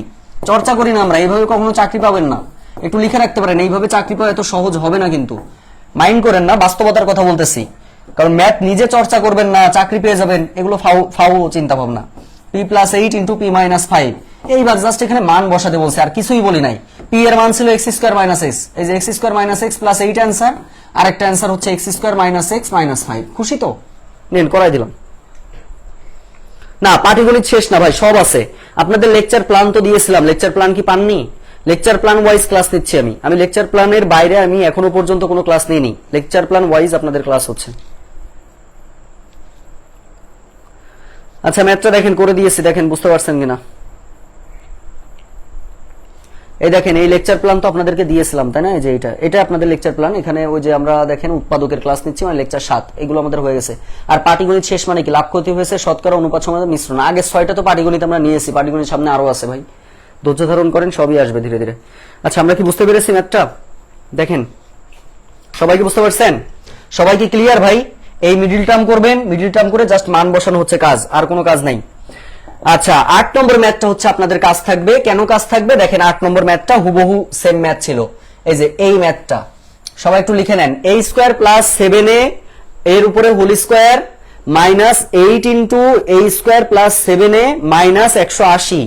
চর্চা করি না আমরা, এইভাবে কখনো চাকরি পাবেন না। একটু লিখে রাখতে পারেন, এইভাবে চাকরি পাওয়া এত সহজ হবে না কিন্তু। মাইন্ড করেন না, বাস্তবতার কথা বলতেছি। কারণ ম্যাথ নিজে চর্চা করবেন না, চাকরি পেয়ে যাবেন, এগুলো ফাউ চিন্তা ভাবনা। p plus 8 into p minus 5, এইবার জাস্ট এখানে মান বসাতে বলছে, আর কিছুই বলি নাই। p এর মান ছিল এক্স স্কোয়ার মাইনাস এক্স, এই যে x square minus x plus 8 answer, আরেকটা অ্যান্সার হচ্ছে x square minus X minus 5। খুশি তো? নেন করাই দিলাম। না পাটিগণিত শেষ না ভাই, সব আছে। আপনাদের লেকচার প্ল্যান তো দিয়েছিলাম, লেকচার প্ল্যান কি পাননি? লেকচার প্ল্যান ওয়াইজ ক্লাস নিচ্ছি আমি লেকচার প্ল্যানের বাইরে আমি এখনো পর্যন্ত কোনো ক্লাস নিইনি, লেকচার প্ল্যান ওয়াইজ আপনাদের ক্লাস হচ্ছে। আচ্ছা ম্যাথটা দেখেন করে দিয়েছি, দেখেন বুঝতে পারছেন কিনা। এই দেখেন এই লেকচার প্ল্যান তো আপনাদেরকে দিয়েছিলাম তাই না? এই যে এটা আপনাদের লেকচার প্ল্যান। এখানে ওই যে আমরা দেখেন উৎপাদকের ক্লাস নিচ্ছি, মানে লেকচার 7, এগুলো আমাদের হয়ে গেছে। আর পাটিগণিত শেষ মানে কি? লাভ ক্ষতি হয়েছে, শতকরা, অনুপাত, সমাধান, মিশ্রণ। আগে 6টা তো পাটিগণিত আমরা নিয়েছি, পাটিগণিত সামনে আরো আছে ভাই, ধৈর্য ধারণ করেন, সবই আসবে ধীরে ধীরে। আচ্ছা আমরা কি বুঝতে পেরেছি ম্যাথটা? দেখেন সবাই কি বুঝতে পারছেন? সবাই কি ক্লিয়ার ভাই? এই মিডল টার্ম করবেন, মিডল টার্ম করে জাস্ট মান বসানো হচ্ছে কাজ, আর কোনো কাজ নাই। আচ্ছা 8 নম্বর ম্যাথটা হচ্ছে আপনাদের কাজ থাকবে। কেন কাজ থাকবে? দেখেন 8 নম্বর ম্যাথটা হুবহু সেম ম্যাথ ছিল। এই যে এই ম্যাথটা সবাই একটু লিখে নেন, a স্কয়ার প্লাস 7a এর উপরে whole square minus 8 into a square plus 7a minus 180।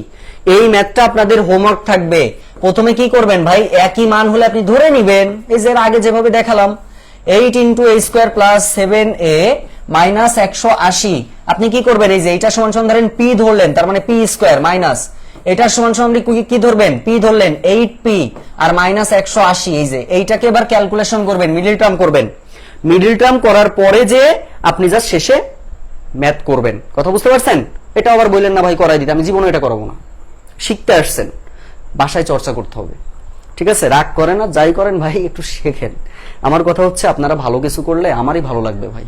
এই ম্যাথটা আপনাদের হোমওয়ার্ক থাকবে। প্রথমে কি করবেন ভাই? একই মান হলে আপনি ধরে নিবেন, এই যে আগে যেভাবে দেখালাম, 8 into a square plus 7a minus 180। আপনি কি করবেন? এই যে এটা সমান সমান ধরেন p ধরলেন, তার মানে p স্কয়ার মাইনাস এটার সমান সমান কি ধরবেন, পি ধরলেন, 8p আর মাইনাস 180, এই যে এইটাকে এবার ক্যালকুলেশন করবেন, মিডল টার্ম করবেন। মিডল টার্ম করার পরে যে আপনি জাস্ট শেষে ম্যাথ করবেন। কথা বুঝতে পারছেন? এটা আবার বললেন না ভাই করাই দিতে, আমি জীবনে এটা করাবো না। শিখতে আসছেন, বাসায় চর্চা করতে হবে, ঠিক আছে? রাগ করেন না, যাই করেন ভাই একটু শেখেন। আমার কথা হচ্ছে আপনারা ভালো কিছু করলে আমারই ভালো লাগবে ভাই।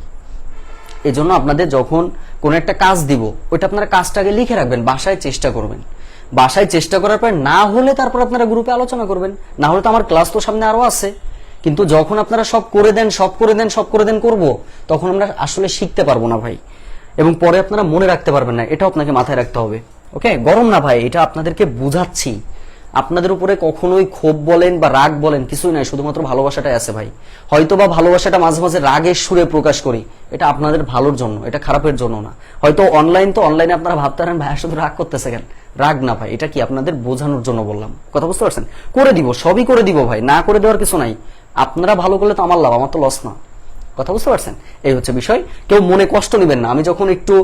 এই জন্য আপনাদের যখন কোনো একটা কাজ দিব, ওইটা আপনারা কাজটাকে লিখে রাখবেন, বাসায় চেষ্টা করবেন। বাসায় চেষ্টা করার পর না হলে তারপর আপনারা গ্রুপে আলোচনা করবেন। না হলে তো আমার ক্লাস তো সামনে আরো আছে। কিন্তু যখন আপনারা সব করে দেন করবো, তখন আমরা আসলে শিখতে পারবো না ভাই, এবং পরে আপনারা মনে রাখতে পারবেন না। এটাও আপনাকে মাথায় রাখতে হবে। ওকে, গরম না ভাই, এটা আপনাদেরকে বুঝাচ্ছি। আপনাদের উপরে কখনোই ক্ষোভ বলেন বা রাগ বলেন কিছুই নাই, শুধুমাত্র ভালোবাসাটাই আছে ভাই। হয়তো বা ভালোবাসাটা মাঝে মাঝে রাগের সুরে প্রকাশ করি, এটা আপনাদের ভালোর জন্য, এটা খারাপের জন্য না। হয়তো অনলাইনে আপনারা ভাবতে পারেন ভাই শুধু রাগ করতেছে কেন, রাগ না ভাই, এটা কি আপনাদের বোঝানোর জন্য বললাম। কথা বুঝতে পারছেন? করে দিব, সবই করে দিব ভাই, না করে দেওয়ার কিছু নাই। আপনারা ভালো করলে তো আমার লাভ, আমার তো লস না। কথা বুঝতে পারছেন? এই হচ্ছে বিষয়। কেউ মনে কষ্ট নেবেন না, আমি যখন একটু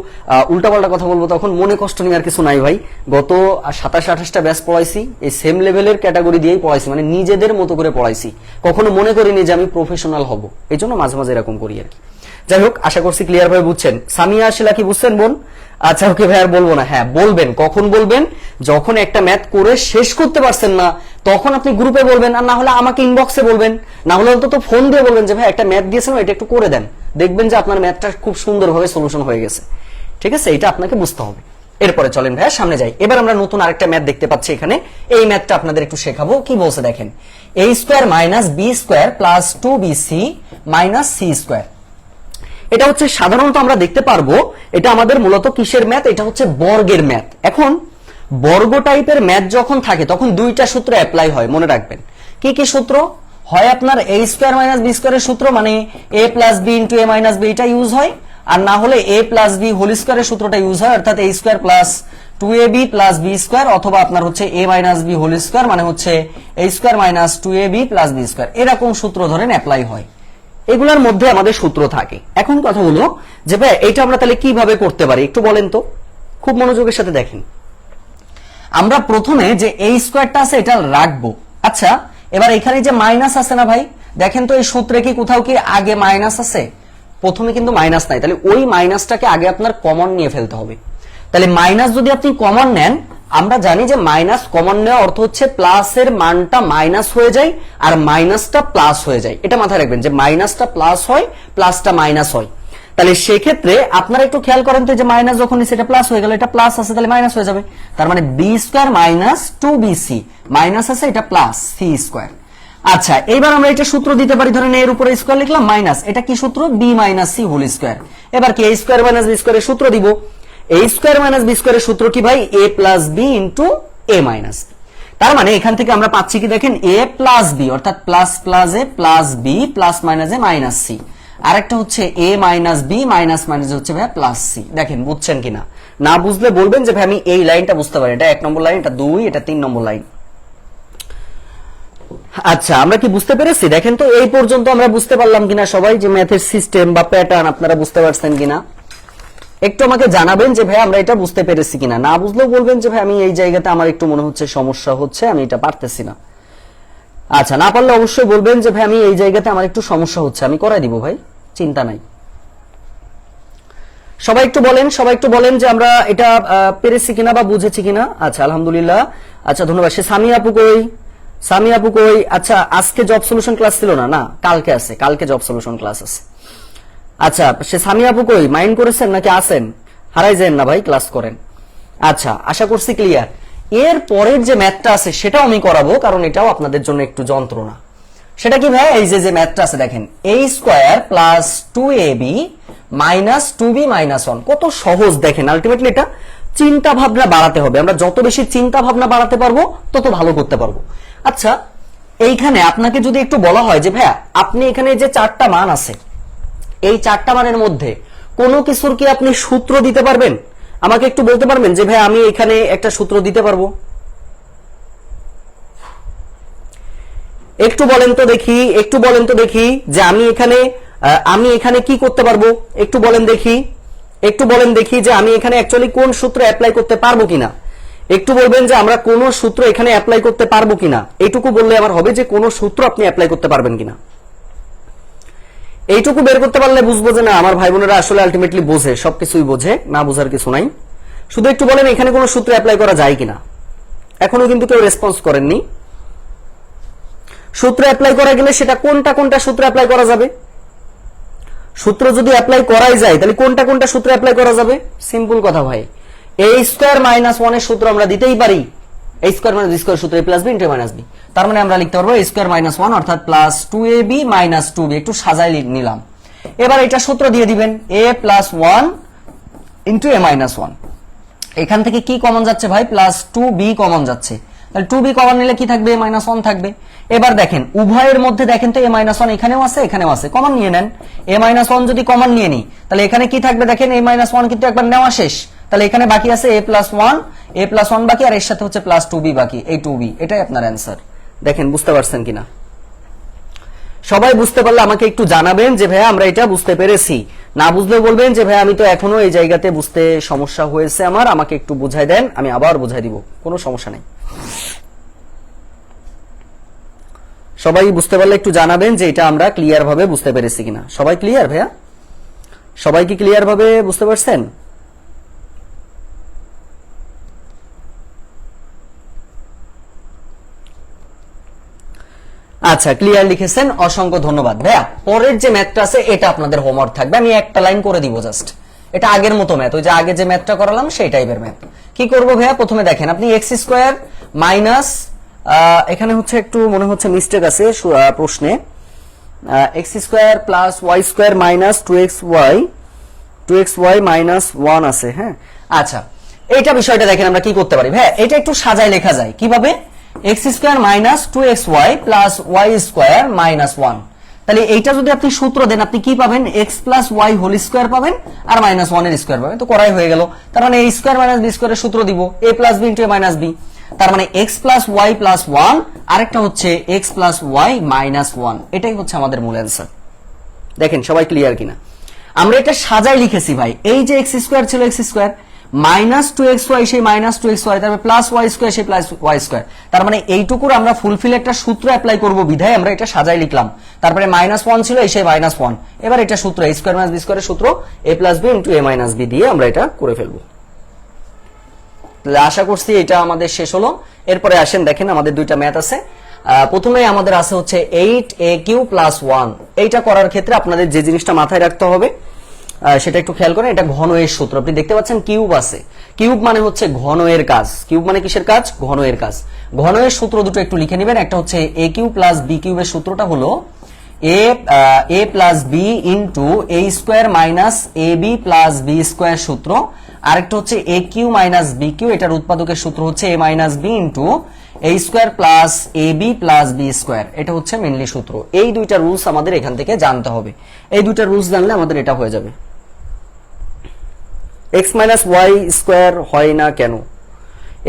উল্টাপাল্টা কথা বলবো তখন মনে কষ্ট নেওয়ার কিছু নাই ভাই। গত 27-28টা ব্যাচ পড়াইছি, এই সেম লেভেলের ক্যাটাগরি দিয়েই পড়াইছি, মানে নিজেদের মতো করে পড়াইছি। কখনো মনে করিনি যে আমি প্রফেশনাল হব, এই জন্য মাঝে মাঝে এরকম করি আর কি। যাই হোক, আশা করছি ক্লিয়ার ভাবে বুঝছেন। সামিয়া শিলা কি বুঝছেন বোন? আচ্ছা ওকে ভাই, আর বলবো না। হ্যাঁ বলবেন, কখন বলবেন? যখন একটা ম্যাথ করে শেষ করতে পারছেন না, তখন আপনি গ্রুপে বলবেন, আর না হলে আমাকে ইনবক্সে বলবেন, না হলে অন্তত ফোন দিয়ে বলবেন যে ভাই একটা ম্যাথ দিয়েছেন, এটা একটু করে দেন। দেখবেন যে আপনার ম্যাথটা খুব সুন্দরভাবে সলিউশন হয়ে গেছে। ঠিক আছে, এটা আপনাকে বুঝতে হবে। এরপরে চলেন ভাইয়া সামনে যাই। এবার আমরা নতুন আরেকটা ম্যাথ দেখতে পাচ্ছি এখানে। এই ম্যাথটা আপনাদের একটু শেখাবো। কি বলছে দেখেন, a square minus B square plus 2bc minus C square. এটা হচ্ছে সাধারণত আমরা দেখতে পারবো এটা আমাদের মূলত কিসের ম্যাথ, এটা হচ্ছে বর্গের ম্যাথ। এখন বর্গ টাইপের ম্যাথ যখন থাকে তখন দুইটা সূত্র অ্যাপ্লাই হয়, মনে রাখবেন। কি কি সূত্র? হয় আপনার a স্কয়ার মাইনাস বি স্কয়ারের সূত্র, মানে a plus B into a minus B, এটা ইউজ হয়। আর না হলে a প্লাস বি হোল স্কয়ারের সূত্রটা ইউজ হয়, অর্থাৎ a square plus 2ab plus B square, অথবা আপনার হচ্ছে a minus B whole square, মানে হচ্ছে a square minus 2ab plus B square. এরকম সূত্র ধরেন অ্যাপ্লাই হয়, এগুলোর মধ্যে আমাদের সূত্র থাকে। এখন কথা হলো যে ভাই এটা আমরা তাহলে কিভাবে করতে পারি একটু বলেন তো, খুব মনোযোগের সাথে দেখেন। আমরা প্রথমে যে a স্কয়ারটা আছে এটা রাখবো। আচ্ছা, এবার এখানে যে মাইনাস আছে না ভাই, দেখেন তো এই সূত্রে কি কোথাও কি আগে মাইনাস আছে? প্রথমে কিন্তু মাইনাস নাই, তাহলে ওই মাইনাসটাকে আগে আপনার কমন নিয়ে ফেলতে হবে। তাহলে মাইনাস যদি আপনি কমন নেন, আমরা জানি যে মাইনাস কমন নেওয়া অর্থ হচ্ছে প্লাসের মানটা মাইনাস হয়ে যায় আর মাইনাসটা প্লাস হয়ে যায়। এটা মাথায় রাখবেন যে মাইনাসটা প্লাস হয়, প্লাসটা মাইনাস হয়। তাহলে সেক্ষেত্রে আপনারা একটু খেয়াল করেন তো, যে মাইনাস যখন সেটা প্লাস হয়ে গেল, এটা প্লাস আছে তাহলে মাইনাস হয়ে যাবে। তার মানে B square minus 2bc, minus আছে এটা প্লাস সি স্কয়ার। আচ্ছা, এইবার আমরা এটা সূত্র দিতে পারি, ধরেন এর উপরে স্কয়ার লিখলাম মাইনাস, এটা কি সূত্র? B minus C whole square. এবার কি a স্কয়ার মাইনাস বি স্কয়ারের সূত্র দিব। a স্কয়ার মাইনাস বি স্কয়ারের সূত্র কি ভাই? a plus B into a minus B. তার মানে এখান থেকে আমরা পাচ্ছি কি দেখেন, a প্লাস বি, অর্থাৎ plus plus A plus B plus minus A minus C. আরেকটা হচ্ছে a minus B minus minus হচ্ছে ভাই প্লাস সি। দেখেন বুঝছেন কিনা? না বুঝলে বলবেন যে ভাই আমি এই লাইনটা বুঝতে পারি, এটা 1 নম্বর লাইন, এটা 2, এটা 3 নম্বর লাইন। আচ্ছা, আমরা কি বুঝতে পেরেছি? দেখেন তো এই পর্যন্ত আমরা বুঝতে পারলাম কিনা সবাই, যে ম্যাথের সিস্টেম বা প্যাটার্ন আপনারা বুঝতে পারছেন কিনা? একটু আমাকে জানাবেন যে ভাই আমরা এটা বুঝতে পেরেছি কিনা। না বুঝলেও বলবেন যে ভাই আমি এই জায়গাতে আমার একটু মনে হচ্ছে সমস্যা হচ্ছে, আমি এটা পারতেছি না। আচ্ছা, না পারলে অবশ্যই বলবেন যে ভাই আমি এই জায়গাতে আমার একটু সমস্যা হচ্ছে, আমি করাই দিব ভাই, চিন্তা নাই। সবাই একটু বলেন যে আমরা এটা পেরেছি কিনা বা বুঝেছি কিনা। আচ্ছা আলহামদুলিল্লাহ, আচ্ছা ধন্যবাদ। সে সামিয়া আপু কই? আচ্ছা, আজকে জব সলিউশন ক্লাস ছিল না? না, কালকে আছে, কালকে জব সলিউশন ক্লাস আছে। আচ্ছা, সে সামিয়া আপু কই? মাইন্ড করেছেন নাকি আসেন? হারাই যান না ভাই, ক্লাস করেন। আচ্ছা, আশা করছি ক্লিয়ার। এর পরের যে ম্যাথটা আছে সেটাও আমি করাবো, কারণ এটাও আপনাদের জন্য একটু যন্ত্রণা। সেটা কি ভাই? এই যে ম্যাথটা আছে দেখেন, a square plus 2ab minus 2b minus 1। কত সহজ দেখেন। আলটিমেটলি এটা চিন্তা ভাবনা বাড়াতে হবে। আমরা যত বেশি চিন্তা ভাবনা বাড়াতে পারবো তত ভালো করতে পারবো। আচ্ছা, এইখানে আপনাকে যদি একটু বলা হয় যে ভাইয়া আপনি এখানে যে 4টা মান আছে, এই 4টা মানের মধ্যে কোনো কিছুর কি আপনি সূত্র দিতে পারবেন? আমাকে একটু বলতে পারবেন যে ভাই আমি এখানে একটা সূত্র দিতে পারবো? একটু বলেন তো দেখি যে আমি এখানে কি করতে পারবো? একটু বলেন দেখি যে আমি এখানে অ্যাকচুয়ালি কোন সূত্র অ্যাপ্লাই করতে পারবো কিনা। একটু বলবেন যে আমরা কোন সূত্র এখানে অ্যাপ্লাই করতে পারবো কিনা, এইটুকু বললে আমার হবে যে কোন সূত্র আপনি অ্যাপ্লাই করতে পারবেন কিনা। এইটুকু বের করতে পারলে বুঝবো যে না আমার ভাই বোনেরা আসলে আলটিমেটলি বোঝে, সবকিছুই বোঝে, না বোঝার কিছু নাই। শুধু একটু বলেন এখানে কোন সূত্র অ্যাপ্লাই করা যায় কিনা। এখনো কিন্তু কেউ রেসপন্স করেননি। সূত্র অ্যাপ্লাই করা গেলে সেটা কোনটা কোনটা সূত্র অ্যাপ্লাই করা যাবে? সূত্র যদি অ্যাপ্লাই করাই যায় তাহলে কোনটা কোনটা সূত্র অ্যাপ্লাই করা যাবে? সিম্পল কথা ভাই, a স্কয়ার মাইনাস 1 এর সূত্র আমরা দিতেই পারি। a square minus b square সূত্র a plus b into a minus b। তার মানে আমরা লিখতে পারবো a স্কয়ার মাইনাস 1 অর্থাৎ প্লাস 2ab মাইনাস 2b। একটু সাজাই নিলাম। এবার এটা সূত্র দিয়ে দিবেন a plus 1 into a minus 1। এখান থেকে কি কমন যাচ্ছে ভাই? প্লাস 2b কমন যাচ্ছে। তাহলে 2b কমন নিলে কি থাকবে? a মাইনাস 1 থাকবে। এবার দেখেন উভয়ের মধ্যে দেখেন তো a মাইনাস 1 এখানেও আছে এখানেও আছে, কমন নিয়ে নেন। a মাইনাস 1 যদি কমন নিয়ে নিই তাহলে এখানে কি থাকবে? দেখেন a মাইনাস 1 কিন্তু একবার নেওয়া শেষ। তাহলে এখানে বাকি আছে a প্লাস 1 বাকি, আর এর সাথে হচ্ছে প্লাস 2b বাকি, এই 2b। এটাই আপনার অ্যান্সার। দেখেন বুঝতে পারছেন কিনা? সবাই বুঝতে পারলে আমাকে একটু জানাবেন যে ভাইয়া আমরা এটা বুঝতে পেরেছি। না বুঝলে বলবেন যে ভাই আমি তো এখনো এই জায়গাতে বুঝতে সমস্যা হয়েছে আমার, আমাকে একটু বুঝাই দেন, আমি আবার বুঝাই দিব, কোনো সমস্যা নেই। সবাই বুঝতে পারলে একটু জানাবেন যে এটা আমরা ক্লিয়ার ভাবে বুঝতে পেরেছি কিনা। সবাই ক্লিয়ার ভাইয়া? সবাই কি ক্লিয়ার ভাবে বুঝতে পারছেন? আচ্ছা, ক্লিয়ার লিখেছেন, অসংখ্য ধন্যবাদ ভাইয়া। পরের যে ম্যাথটা আছে এটা আপনাদের হোমওয়ার্ক থাকবে, আমি একটা লাইন করে দিব জাস্ট। এটা আগের মতো ম্যাথ, ওই যে আগে যে ম্যাথটা করালাম সেই টাইপের ম্যাথ। কি করব ভাইয়া? প্রথমে দেখেন আপনি এক্স স্কোয়ার মাইনাস, এখানে হচ্ছে একটু মনে হচ্ছে মিস্টেক আছে প্রশ্নে, X square plus Y square minus 2xy minus 1 আছে। হ্যাঁ, আচ্ছা এইটা বিষয়টা দেখেন আমরা কি করতে পারি ভাইয়া, এটা একটু সাজায় লেখা যায় কিভাবে? X square minus 2xy plus Y square minus 1। তাহলে এইটা যদি আপনি সূত্র দেন আপনি কি পাবেন? X plus Y whole square পাবেন আর মাইনাস 1 এর স্কোয়ার পাবেন। তো করাই হয়ে গেল। তার মানে a স্কোয়ার মাইনাস b স্কোয়ারের সূত্র দিব a plus b into a minus b। তার মানে x প্লাস ওয়াই প্লাস 1, আরেকটা হচ্ছে x প্লাস ওয়াই মাইনাস 1। এটাই হচ্ছে আমাদের মূল অ্যান্সার। দেখেন সবাই ক্লিয়ার কিনা? আমরা এটা সাজাই লিখেছি ভাই, এই যে এক্স স্কোয়ার ছিল এক্স স্কোয়ার মাইনাস 2xy সেই মাইনাস 2xy, তারপরে প্লাস ওয়াই স্কোয়ার সেই প্লাস ওয়াই স্কোয়ার। তার মানে এইটুকুর আমরা ফুলফিল একটা সূত্র অ্যাপ্লাই করব বিধায় আমরা এটা সাজাই লিখলাম। তারপরে মাইনাস 1 ছিল এই সেই মাইনাস 1। এবার এটা সূত্র a স্কোয়ার মাইনাস b স্কোয়ারের সূত্র a plus b into a minus b দিয়ে আমরা এটা করে ফেলবো। তাহলে আশা করছি এটা আমাদের শেষ হলো। এরপরে আসেন দেখেন আমাদের দুইটা ম্যাথ আছে। প্রথমে আমাদের আছে হচ্ছে 8a³ প্লাস 1। এইটা করার ক্ষেত্রে আপনাদের যে জিনিসটা মাথায় রাখতে হবে সেটা একটু খেয়াল করেন। এটা ঘন এর সূত্র, আপনি দেখতে পাচ্ছেন কিউব আছে, কিউব মানে হচ্ছে ঘন এর কাজ। কিউব মানে কিসের কাজ? ঘন এর কাজ। ঘন এর সূত্র দুটো একটু লিখে নেবেন। একটা হচ্ছে a³ প্লাস b³ এর সূত্রটা হলো a plus b into a square minus ab plus b square সূত্র। আরেকটা হচ্ছে a³ মাইনাস b³ এটার উৎপাদকের সূত্র হচ্ছে a minus b into a square plus ab plus b square. এটা হচ্ছে মেইনলি সূত্র। এই দুইটা রুলস আমাদের এখান থেকে জানতে হবে। এই দুইটা রুলস জানলে আমাদের এটা হয়ে যাবে। x মাইনাস ওয়াই স্কোয়ার হয় না কেন?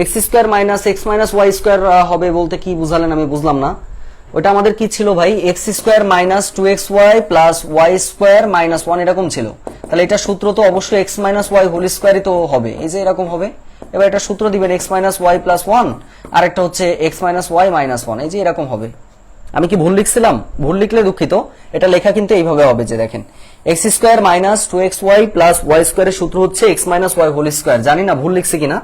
X square minus X minus Y square হবে বলতে কি বুঝালেন আমি বুঝলাম না। ওটা আমাদের কি ছিল ভাই? X square minus 2xy plus Y square minus 1 এরকম ছিল। তাহলে এটা সূত্র তো অবশ্যই এক্স মাইনাস ওয়াই হোল স্কোয়ারই তো হবে, এই যে এরকম হবে। এবার এটা সূত্র দিবেন এক্স মাইনাস ওয়াই প্লাস 1 আর একটা হচ্ছে এক্স মাইনাস ওয়াই মাইনাস 1, এই যে এরকম হবে। আমি কি ভুল লিখছিলাম? ভুল লিখলে দুঃখিত। এটা লেখা কিন্তু এইভাবে হবে যে দেখেন X square minus 2xy plus Y স্কোয়ারের সূত্র হচ্ছে X minus Y whole square. জানি না ভুল লিখছি কিনা,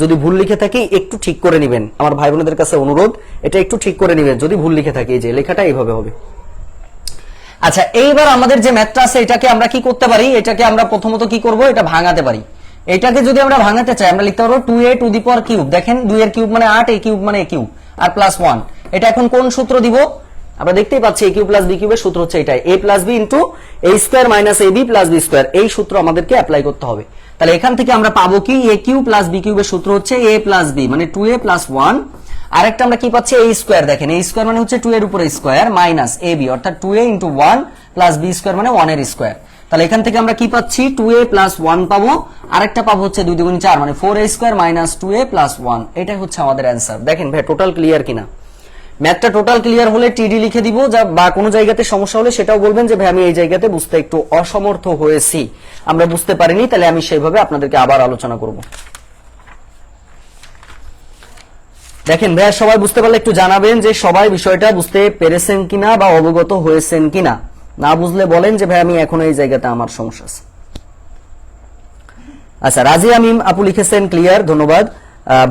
যদি ভুল লিখে থাকি একটু ঠিক করে নেবেন। আমার ভাই বোনদের কাছে অনুরোধ, এটা একটু ঠিক করে নেবেন যদি ভুল লিখে থাকি। এই যে লেখাটা এইভাবে হবে। আচ্ছা, এইবার আমাদের যে ম্যাথটা আছে এটাকে আমরা কি করতে পারি? এটাকে আমরা প্রথমত কি করব? এটা ভাঙাতে পারি। এটাকে যদি আমরা ভাঙাতে চাই আমরা লিখতে পারবো 2a two the power cube. দেখেন 2 এর কিউব মানে 8, a কিউব মানে a কিউব আর প্লাস 1। এটা এখন কোন সূত্র দিব? আমরা দেখতেই পাচ্ছি a কিউব প্লাস b কিউবের সূত্র হচ্ছে এটাই, a plus b into a square minus ab plus b square. এই সূত্র আমাদেরকে অ্যাপ্লাই করতে হবে। তাহলে এখান থেকে আমরা পাবো কি? a কিউব প্লাস b কিউবের সূত্র হচ্ছে a প্লাস b মানে 2a প্লাস 1। আরেকটা আমরা কি পাচ্ছি? a square. দেখেন a স্কয়ার মানে হচ্ছে 2 এর উপরে স্কয়ার মাইনাস ab অর্থাৎ 2a into 1 plus b square মানে 1 এর স্কয়ার। তাহলে এখান থেকে আমরা কি পাচ্ছি? 2a প্লাস 1 পাবো। আরেকটা পাবো হচ্ছে 2 দুগুণ 4 মানে 4a square minus 2a plus 1। এটাই হচ্ছে আমাদের অ্যান্সার। দেখেন ভাই টোটাল ক্লিয়ার কিনা? ম্যাথটা টোটাল ক্লিয়ার হলে টিডি লিখে দিব, যা বা কোনো জায়গাতে সমস্যা হলে সেটাও বলবেন যে ভাই আমি এই জায়গাতে বুঝতে একটু অসমর্থ হয়েছি, আমরা বুঝতে পারিনি, তাহলে আমি সেইভাবে আপনাদেরকে আবার আলোচনা করব। দেখেন ভাইয়া, সবাই বুঝতে পারলে একটু জানাবেন যে সবাই বিষয়টা বুঝতে পেরেছেন কিনা বা অবগত হয়েছেন কিনা। না বুঝলে বলেন যে ভাই আমি এখনো এই জায়গাতে আমার সমস্যা আছে। আচ্ছা, রাজি আমিম আপু লিখেছেন ক্লিয়ার, ধন্যবাদ।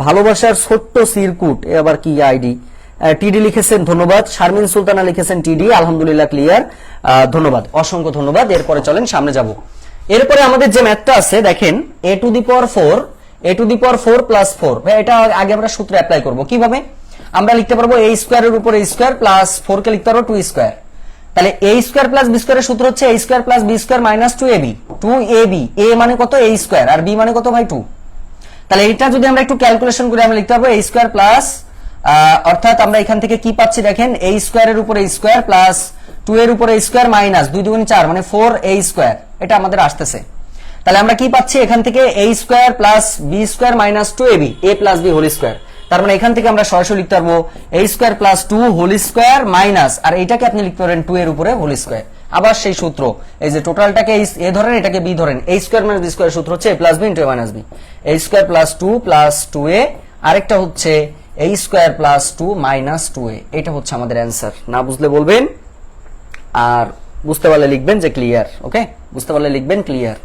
ভালোবাসার ছোট্ট সিরকুট, এ আবার কি আইডি? টিডি লিখেছেন ধন্যবাদ। শারমিন সুলতানা লিখেছেন টিডি, আলহামদুলিল্লাহ ক্লিয়ার, ধন্যবাদ, অসংখ্য ধন্যবাদ। এরপরে চলেন সামনে যাব। এরপরে আমাদের যে ম্যাথটা আছে দেখেন, a two the power 4, a two the power 4 plus 4, ভাই এটা আগে আমরা সূত্র অ্যাপ্লাই করব। কিভাবে আমরা লিখতে পারবো? a স্কয়ারের উপর a স্কয়ার প্লাস 4 কে লিখতে পারবো 2 স্কয়ার। তাহলে a স্কয়ার প্লাস b স্কয়ারের সূত্র হচ্ছে a square plus b square minus 2ab। 2ab, a মানে কত? a স্কয়ার, আর b মানে কত ভাই? 2। তাহলে এটা যদি আমরা একটু ক্যালকুলেশন করে আমরা লিখতে পারবো a স্কয়ার প্লাস, অর্থাৎ আমরা এখান থেকে কি পাচ্ছি দেখেন, a স্কয়ারের উপর a স্কয়ার প্লাস 2 এর উপর a স্কয়ার মাইনাস 2 2 4 মানে 4a স্কয়ার, এটা আমাদের আসতেছে। তাহলে আমরা কি পাচ্ছি এখান থেকে? a square plus b square minus 2ab, a plus b whole square. তার মানে এখান থেকে আমরা সরাসরি লিখতে পারবো a square plus 2 whole square minus, আর এটাকে আপনি লিখতে পারেন 2 এর উপরে হোল স্কয়ার। আবার সেই সূত্র, এই যে টোটালটাকে a ধরেন, এটাকে b ধরেন, a square minus b square সূত্র হচ্ছে a plus b into a minus b। a square plus 2 plus 2a, আরেকটা হচ্ছে a square plus 2 minus 2a। এটা হচ্ছে আমাদের অ্যানসার। না বুঝলে বলবেন, আর বুঝতে পারলে লিখবেন যে ক্লিয়ার। ওকে, বুঝতে পারলে লিখবেন ক্লিয়ার।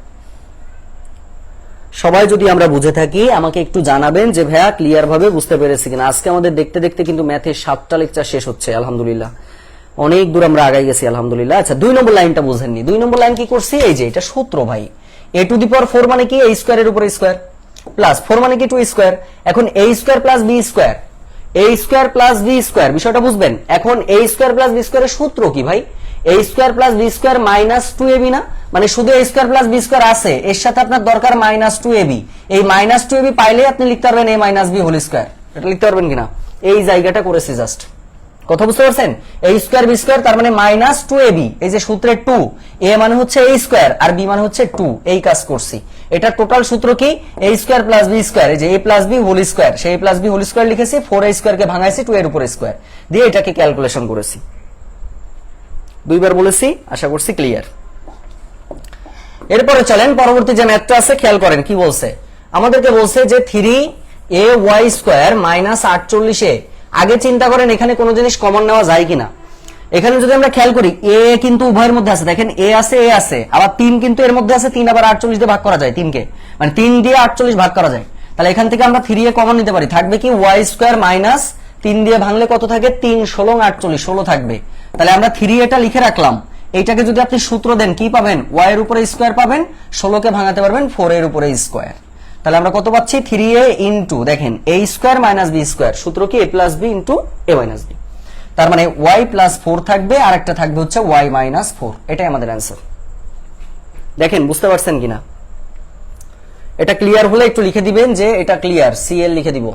সবাই যদি আমরা বুঝে থাকি আমাকে একটু জানাবেন যে ভাইয়া ক্লিয়ার ভাবে বুঝতে পেরেছি কিনা। আজকে আমাদের দেখতে দেখতে কিন্তু ম্যাথের 7টা লেকচার শেষ হচ্ছে, আলহামদুলিল্লাহ অনেক দূর আমরা আগাই গেছি, আলহামদুলিল্লাহ। আচ্ছা, 2 নম্বর লাইনটা বুঝেননি। 2 নম্বর লাইন কি করছি? এই যে এটা সূত্র ভাই, a টু দি পাওয়ার 4 মানে কি? a স্কয়ারের উপর স্কয়ার প্লাস 4 মানে কি? 2 স্কয়ার। এখন a square plus b square, a square plus b square, বিষয়টা বুঝবেন। এখন a স্কয়ার প্লাস b স্কয়ারের সূত্র কি ভাই? a square plus b square minus 2ab না? মানে শুধু a square plus b square আছে, এর সাথে আপনার দরকার মাইনাস 2ab। এই মাইনাস 2ab পাইলে আপনি লিখতে পারবেন a minus b whole square. এটা লিখতে পারবেন কিনা? এই জায়গাটা করেছি জাস্ট, কথা বুঝতে পারছেন? a স্কয়ার b স্কয়ার তার মানে মাইনাস 2ab, এই যে সূত্রে 2, a মানে হচ্ছে a স্কয়ার আর b মানে হচ্ছে 2, এই কাজ করছি। এটা টোটাল সূত্র কি? a square plus b square, এই যে a plus b whole square, সেই a plus b whole square লিখেছি, 4a স্কয়ার কে ভাঙাইছি 2 এর উপর স্কয়ার দিয়ে, এটাকে ক্যালকুলেশন করেছি। দুইবার বলেছি, আশা করছি ক্লিয়ার। এরপরে চলেন পরবর্তী যে ম্যাথটা আছে, খেয়াল করেন কি বলছে। আমাদেরকে বলছে যে 3ay স্কয়ার মাইনাস 48a। আগে চিন্তা করেন এখানে কোনো জিনিস কমন নেওয়া যায় কিনা। এখানে যদি আমরা খেয়াল করি, a কিন্তু উভয়ের মধ্যে আছে, দেখেন a আছে, আবার 3 কিন্তু এর মধ্যে আছে, 3 আবার 48 দিয়ে ভাগ করা যায়, 3 কে মানে 3 দিয়ে 48 ভাগ করা যায়। তাহলে এখান থেকে আমরা 3a কমন নিতে পারি, থাকবে কি y স্কয়ার মাইনাস 3 দিয়ে ভাঙলে কত থাকে? 3 16 48, 16 থাকবে। তাহলে আমরা 3 এটা লিখে রাখলাম। এইটাকে যদি আপনি সূত্র দেন কি পাবেন? y এর উপরে স্কয়ার পাবেন, 16 কে ভাঙাতে পারবেন 4 এর উপরে স্কয়ার। তাহলে আমরা কত পাচ্ছি? 3a ইনটু, দেখেন a square minus b square, সূত্র কি? a plus b into a minus b। তার মানে y প্লাস 4 থাকবে, আর একটা থাকবে হচ্ছে y মাইনাস 4। এটাই আমাদের অ্যান্সার। দেখেন বুঝতে পারছেন কিনা? এটা ক্লিয়ার হলে একটু লিখে দিবেন যে এটা ক্লিয়ার, CL লিখে দিব।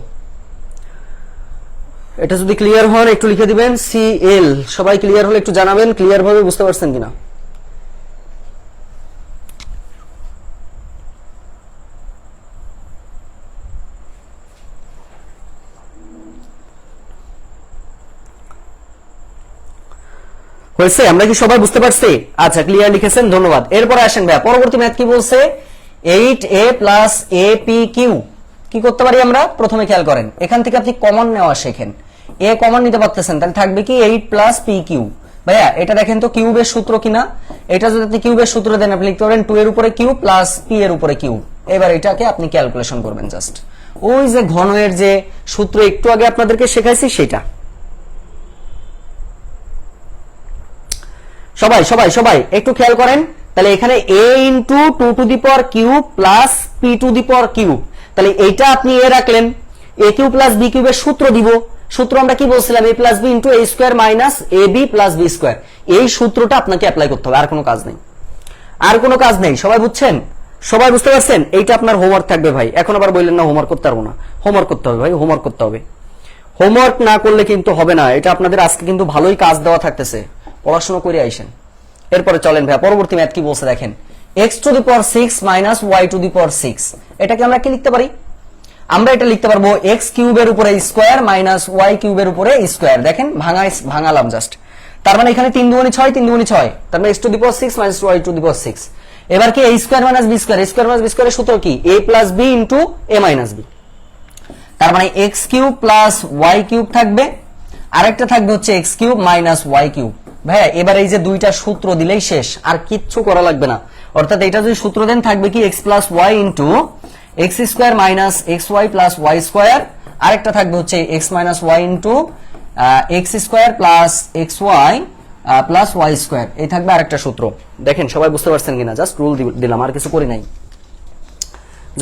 এটা যদি ক্লিয়ার হন একটু লিখে দিবেন CL। সবাই ক্লিয়ার হলে একটু জানাবেন ক্লিয়ার ভাবে বুঝতে পারছেন কিনা। হয়েছে? আমরা কি সবাই বুঝতে পারছি? আচ্ছা, ক্লিয়ার লিখেছেন, ধন্যবাদ। এরপরে আসেন ভাই, পরবর্তী ম্যাথ কি বলছে? 8a plus apq। কি করতে পারি আমরা? প্রথমে খেয়াল করেন, এখান থেকে আপনি কমন নেওয়া শেখেন। a কমন নিতে পারতেছেন, তাহলে থাকবে কি 8 প্লাস pq। ভাইয়া এটা দেখেন তো কিউবের সূত্র কিনা। এটা যদি আপনি কিউবের সূত্র দেন, আপনি লিখতে পারেন 2 এর উপরে কিউব প্লাস p এর উপরে কিউব। এবার এটাকে আপনি ক্যালকুলেশন করবেন জাস্ট, ওই যে ঘনের যে সূত্র একটু আগে আপনাদেরকে শেখাইছি সেটা। সবাই সবাই সবাই একটু খেয়াল করেন। তাহলে এখানে a into 2 two the power cube plus p two the power cube, তাহলে এইটা আপনি a রাখলেন, a কিউব প্লাস b কিউবের সূত্র দিব। সূত্র আমরা কি বলছিলাম? a plus b into a square minus ab plus b square. এই সূত্রটা আপনাকে অ্যাপ্লাই করতে হবে, আর কোনো কাজ নেই, আর কোনো কাজ নেই। সবাই বুঝছেন? সবাই বুঝতে পারছেন? এইটা আপনার হোমওয়ার্ক থাকবে ভাই। এখন আবার বললেন না হোমওয়ার্ক করতে পারবো না, হোমওয়ার্ক করতে হবে ভাই, হোমওয়ার্ক করতে হবে। হোমওয়ার্ক না করলে কিন্তু হবে না। এটা আপনাদের আজকে কিন্তু ভালোই কাজ দেওয়া থাকতেছে, পড়াশোনা করে আইসেন। এরপরে চলেন ভাই পরবর্তী ম্যাথ কি বলছে দেখেন, x to the power 6 minus y to the power 6। এটাকে আমরা কি লিখতে পারি? আমরা এটা লিখতে পারবো x কিউবের উপরে স্কয়ার মাইনাস y কিউবের উপরে স্কয়ার। দেখেন ভাঙালাম জাস্ট। তার মানে এখানে 3 দুগুণে 6, 3 দুগুণে 6, তার মানে x to the power 6 minus y to the power 6। এবার কি a square minus b square, a square minus b স্কয়ারের সূত্র কি? a plus b into a minus b। তার মানে x cube plus y cube থাকবে, আরেকটা থাকবে হচ্ছে x cube minus y cube. ভাইয়া এবার এই যে দুইটা সূত্র দিলেই শেষ, আর কিচ্ছু করা লাগবে না। অর্থাৎ এটা যদি সূত্র দেন থাকবে কি X plus Y into X square minus X Y plus Y square, আরেকটা থাকবে হচ্ছে X minus Y into X square plus X Y plus Y square. এই থাকবে আরেকটা সূত্র। দেখেন সবাই বুঝতে পারছেন কিনা, জাস্ট রুল দিলাম, আর কিছু করি নাই,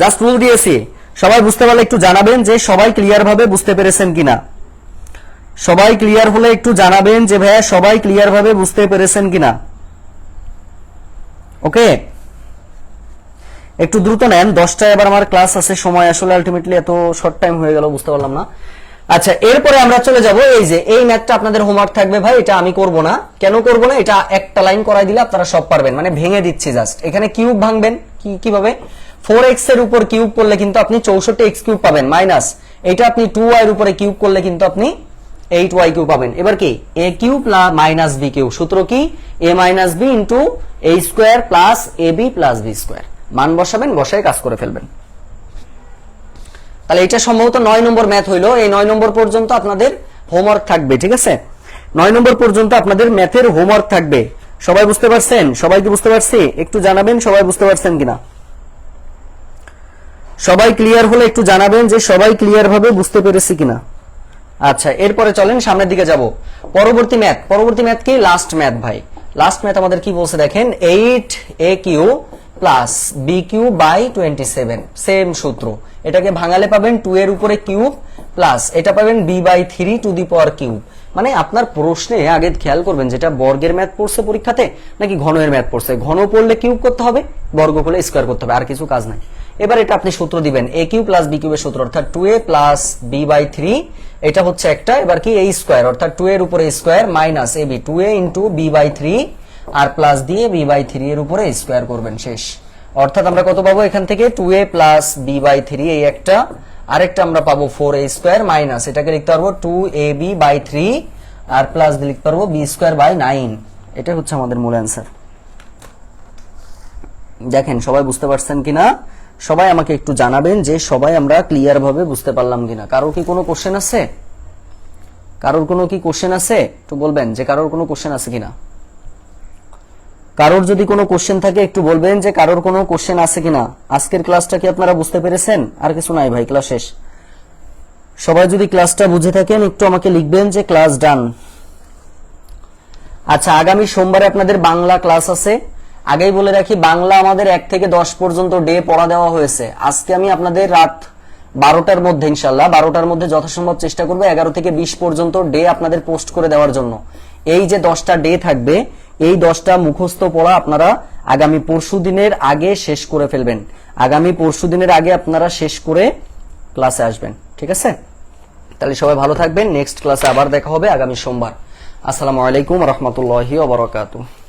জাস্ট রুল দিয়েছি। সবাই বুঝতে পারলে একটু জানাবেন যে সবাই ক্লিয়ার ভাবে বুঝতে পেরেছেন কিনা। সবাই ক্লিয়ার হলে একটু জানাবেন যে ভাইয়া সবাই ক্লিয়ার ভাবে বুঝতে পেরেছেন কিনা। ওকে, একটু দ্রুত নেন, 10টায় আবার আমার ক্লাস আছে, সময় আসলে আলটিমেটলি এত শর্ট টাইম হয়ে গেল, বুঝতে পারলাম না। আচ্ছা, এরপরে আমরা চলে যাব এই যে এই ম্যাথটা আপনাদের হোমওয়ার্ক থাকবে ভাই, এটা আমি করব না। কেন করব না? এটা একটা লাইন করাই দিলে আপনারা সব পারবেন, মানে ভেঙে দিচ্ছি জাস্ট। এখানে কিউব ভাঙবেন কিভাবে? 4x এর উপর কিউব করলে কিন্তু আপনি 64x কিউব পাবেন, মাইনাস এটা আপনি 2y এর উপরে কিউব করলে কিন্তু আপনি 8y কিউব পাবেন। এবার কি a cube minus b cube, সূত্র কি a minus b into a square plus ab plus b square. মান বসাবেন, বসায় কাজ করে ফেলবেন। তাহলে এটা সম্ভবত 9 নম্বর ম্যাথ হইলো। এই 9 নম্বর পর্যন্ত আপনাদের হোমওয়ার্ক থাকবে, ঠিক আছে? 9 নম্বর পর্যন্ত আপনাদের ম্যাথের হোমওয়ার্ক থাকবে। সবাই বুঝতে পারছেন? সবাইকে বুঝতে পারছি? একটু জানাবেন সবাই বুঝতে পারছেন কিনা। সবাই ক্লিয়ার হলে একটু জানাবেন যে সবাই ক্লিয়ার ভাবে বুঝতে পেরেছি কিনা। আচ্ছা, এরপরে চলেন সামনের দিকে যাব। পরবর্তী ম্যাথ কি? লাস্ট ম্যাথ ভাই। লাস্ট ম্যাথ আমাদের কি বলছে দেখেন, 8a cube plus b cube by 27। Same সূত্র, এটাকে ভাঙালে পাবেন 2 এর উপরে কিউব প্লাস এটা পাবেন b by 3 to the power cube. মানে আপনার প্রশ্নে আগে খেয়াল করবেন যেটা বর্গের ম্যাথ পড়ছে পরীক্ষাতে নাকি ঘনের ম্যাথ পড়ছে। ঘন পড়লে কিউব করতে হবে, বর্গ করলে স্কয়ার করতে হবে, আর কিছু কাজ নাই। এবার এটা আপনি সূত্র দিবেন a কিউব প্লাস b কিউবের সূত্র, অর্থাৎ 2a প্লাস b বাই 3, এটা হচ্ছে একটা। এবার কি a স্কয়ার, অর্থাৎ 2 এর উপরে square minus ab 2a into b by 3 আর প্লাস দিয়ে b বাই 3 এর উপরে স্কয়ার করবেন, শেষ। অর্থাৎ আমরা কত পাবো এখান থেকে? 2a প্লাস b বাই 3, এই একটা, আরেকটা আমরা পাবো 4a স্কয়ার মাইনাস এটাকে লিখতে পারবো 2ab বাই 3 আর প্লাস দিয়ে লিখতে পারবো b স্কয়ার বাই 9। এটা হচ্ছে আমাদের মূল অ্যান্সার। দেখেন সবাই বুঝতে পারছেন কিনা। সবাই আমাকে একটু জানাবেন যে সবাই আমরা ক্লিয়ার ভাবে বুঝতে পারলাম কিনা। কারোর কি কোনো কোশ্চেন আছে? কারোর কোনো কি কোশ্চেন আছে? একটু বলবেন যে কারোর কোনো কোশ্চেন আছে কিনা। কারোর যদি কোনো কোশ্চেন থাকে একটু বলবেন যে কারোর কোনো কোশ্চেন আছে কিনা। আজকের ক্লাসটা কি আপনারা বুঝতে পেরেছেন? আর কিছু নাই ভাই, ক্লাস শেষ। সবাই যদি ক্লাসটা বুঝে থাকেন একটু আমাকে লিখবেন যে ক্লাস ডান। আচ্ছা, আগামী সোমবারে আপনাদের বাংলা ক্লাস আছে। আগেই বলে রাখি, বাংলা আমাদের 1 থেকে 10 পর্যন্ত ডে পড়া দেওয়া হয়েছে। আজকে আমি আপনাদের রাত 12টার মধ্যে, ইনশাল্লাহ 12টার মধ্যে যথাসম্ভব চেষ্টা করবো 11 থেকে 20 পর্যন্ত ডে আপনাদের পোস্ট করে দেওয়ার জন্য। এই যে 10টা ডে থাকবে, এই 10টা মুখস্থ পড়া আপনারা আগামী পরশুদিনের আগে শেষ করে ফেলবেন। আগামী পরশুদিনের আগে আপনারা শেষ করে ক্লাসে আসবেন, ঠিক আছে? তাহলে সবাই ভালো থাকবেন। নেক্সট ক্লাসে আবার দেখা হবে আগামী সোমবার। আসসালামু আলাইকুম ওয়া রাহমাতুল্লাহি ওয়া বারাকাতুহু।